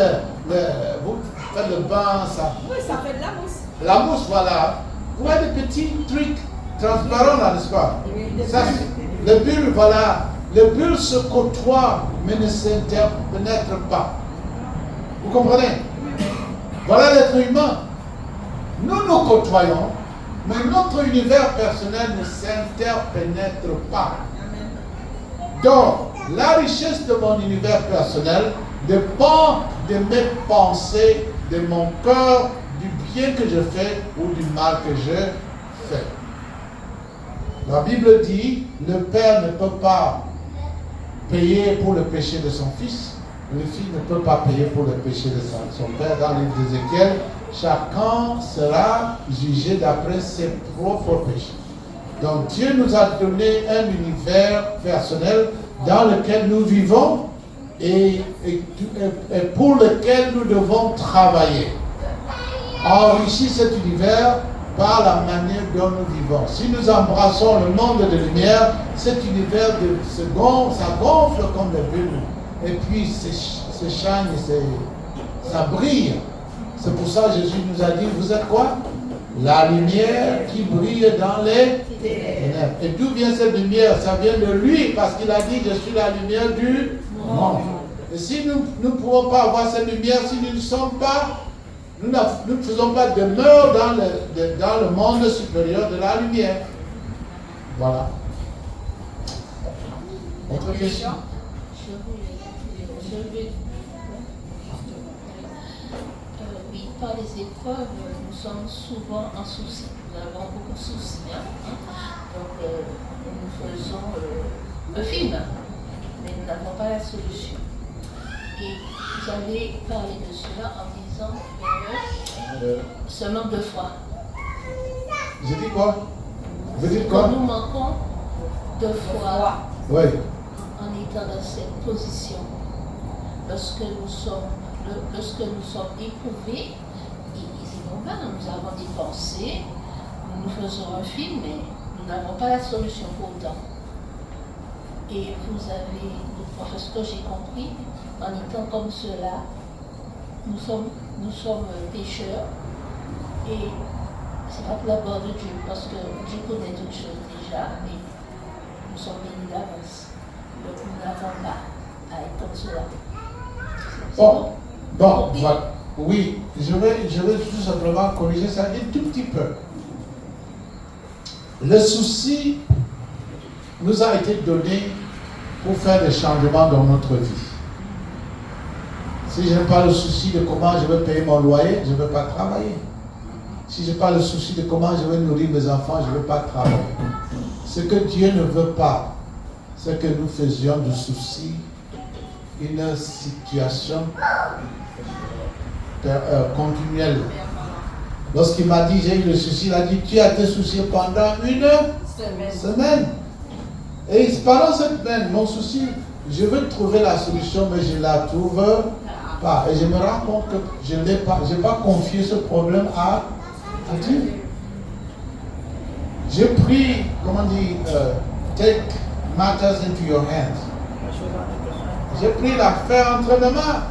vous faites le bain, ça. Oui, ça fait de la mousse. La mousse, voilà. Vous voyez des petits trucs transparents là, n'est-ce pas? Ça, les bulles, voilà. Les bulles se côtoient, mais ne s'interpénètrent pas. Vous comprenez? Voilà l'être humain. Nous nous côtoyons, mais notre univers personnel ne s'interpénètre pas. Donc, la richesse de mon univers personnel dépend de mes pensées, de mon cœur, du bien que je fais ou du mal que je fais. La Bible dit, le Père ne peut pas payer pour le péché de son Fils, le Fils ne peut pas payer pour le péché de son Père. Dans le livre d'Ézéchiel, chacun sera jugé d'après ses propres péchés. Donc Dieu nous a donné un univers personnel dans lequel nous vivons et pour lequel nous devons travailler. Enrichir cet univers par la manière dont nous vivons. Si nous embrassons le monde de lumière, cet univers ça gonfle comme des bulles. Et puis s'échaîne, ça brille. C'est pour ça que Jésus nous a dit, vous êtes quoi? La lumière qui brille dans les ténèbres. Et d'où vient cette lumière? Ça vient de lui, parce qu'il a dit, je suis la lumière du monde. Et si nous ne pouvons pas avoir cette lumière, si nous ne sommes pas, nous ne faisons pas demeure dans le monde supérieur de la lumière. Voilà. Autre question? Oui, par les épreuves, nous sommes souvent en souci. Nous avons beaucoup de soucis. Donc, nous faisons un film, mais nous n'avons pas la solution. Et vous avez parlé de cela en disant ce manque de foi. J'ai dit quoi? Vous dites quoi? Nous manquons de foi. Oui. En étant dans cette position, lorsque nous sommes éprouvés, nous avons des pensées, nous faisons un film, mais nous n'avons pas la solution pour autant. Et vous avez, parce que j'ai compris, en étant comme cela, nous sommes pécheurs, et c'est pas pour la gloire de Dieu, parce que Dieu connaît toutes choses déjà, et nous sommes bénis d'avance. Donc nous n'avons pas à être comme cela. Bon, voilà. Oui, je vais tout simplement corriger ça un tout petit peu. Le souci nous a été donné pour faire des changements dans notre vie. Si je n'ai pas le souci de comment je vais payer mon loyer, je ne vais pas travailler. Si je n'ai pas le souci de comment je vais nourrir mes enfants, je ne vais pas travailler. Ce que Dieu ne veut pas, c'est que nous faisions du souci une situation continuelle. Lorsqu'il m'a dit j'ai eu le souci, il a dit tu as été soucié pendant une semaine. Et pendant cette semaine, mon souci, je veux trouver la solution, mais je ne la trouve pas. Et je me rends compte que je n'ai pas confié ce problème à Dieu. J'ai pris, comment dire, take matters into your hands. J'ai pris l'affaire entre mes mains.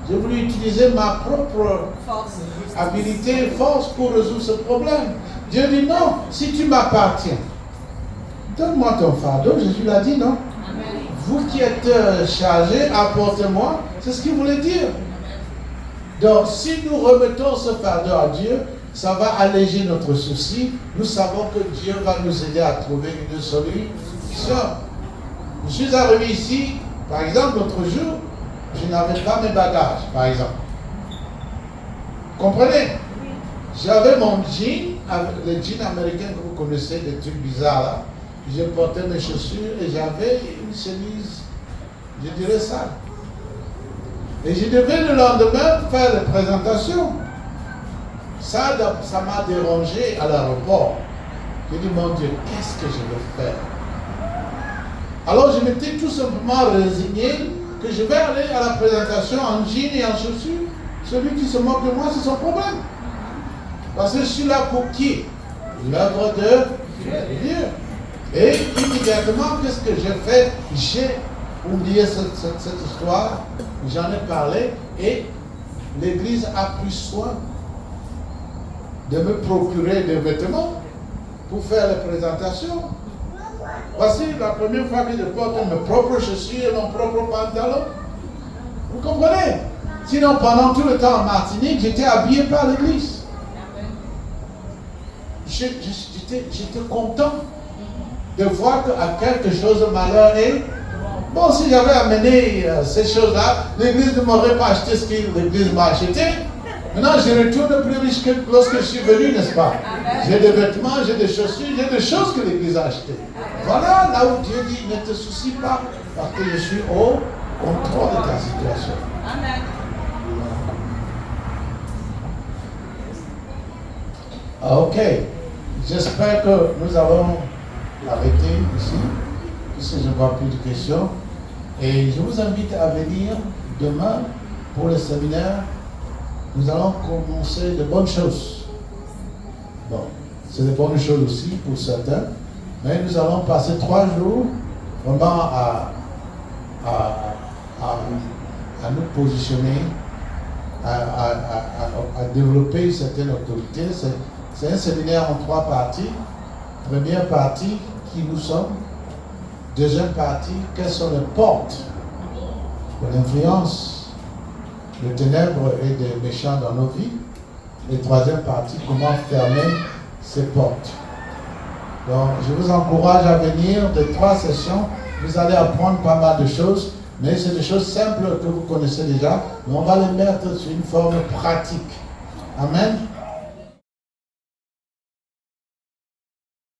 J'ai voulu utiliser ma propre habilité, force pour résoudre ce problème. Dieu dit non, si tu m'appartiens, donne-moi ton fardeau. Jésus l'a dit non. Amen. Vous qui êtes chargés, apportez-moi. C'est ce qu'il voulait dire. Donc si nous remettons ce fardeau à Dieu, ça va alléger notre souci. Nous savons que Dieu va nous aider à trouver une solution. Je suis arrivé ici, par exemple, l'autre jour, je n'avais pas mes bagages, par exemple. Comprenez? J'avais mon jean, le jean américain que vous connaissez, des trucs bizarres là. Je portais mes chaussures et j'avais une chemise, je dirais ça. Et je devais le lendemain faire la présentation. Ça m'a dérangé à l'aéroport. J'ai dit, mon Dieu, qu'est-ce que je vais faire? Alors je m'étais tout simplement résigné que je vais aller à la présentation en jean et en chaussures. Celui qui se moque de moi, c'est son problème. Parce que je suis là pour qui? L'œuvre de Dieu. Et immédiatement, qu'est-ce que j'ai fait? J'ai oublié cette histoire, j'en ai parlé, et l'Église a pris soin de me procurer des vêtements pour faire les présentations. Voici la première fois que je porte mes propres chaussures et mon propre pantalon. Vous comprenez? Sinon, pendant tout le temps en Martinique, j'étais habillé par l'Église. J'étais content de voir qu'à quelque chose de malheur est. Bon, si j'avais amené ces choses-là, l'Église ne m'aurait pas acheté ce que l'Église m'a acheté. Maintenant, je retourne plus riche que lorsque je suis venu, n'est-ce pas? J'ai des vêtements, j'ai des chaussures, j'ai des choses que l'Église a achetées. Voilà là où Dieu dit, ne te soucie pas, parce que je suis au contrôle de ta situation. Amen. Ok. J'espère que nous allons arrêter ici, puisque je ne vois plus de questions. Et je vous invite à venir demain pour le séminaire. Nous allons commencer de bonnes choses. Bon, c'est de bonnes choses aussi pour certains. Mais nous allons passer 3 jours vraiment à nous positionner, à développer certaines autorités. C'est un séminaire en 3 parties. Première partie, qui nous sommes. Deuxième partie, quelles sont les portes de l'influence, de ténèbres et des méchants dans nos vies. Et troisième partie, comment fermer ces portes. Donc, je vous encourage à venir de 3 sessions. Vous allez apprendre pas mal de choses, mais c'est des choses simples que vous connaissez déjà, mais on va les mettre sur une forme pratique. Amen.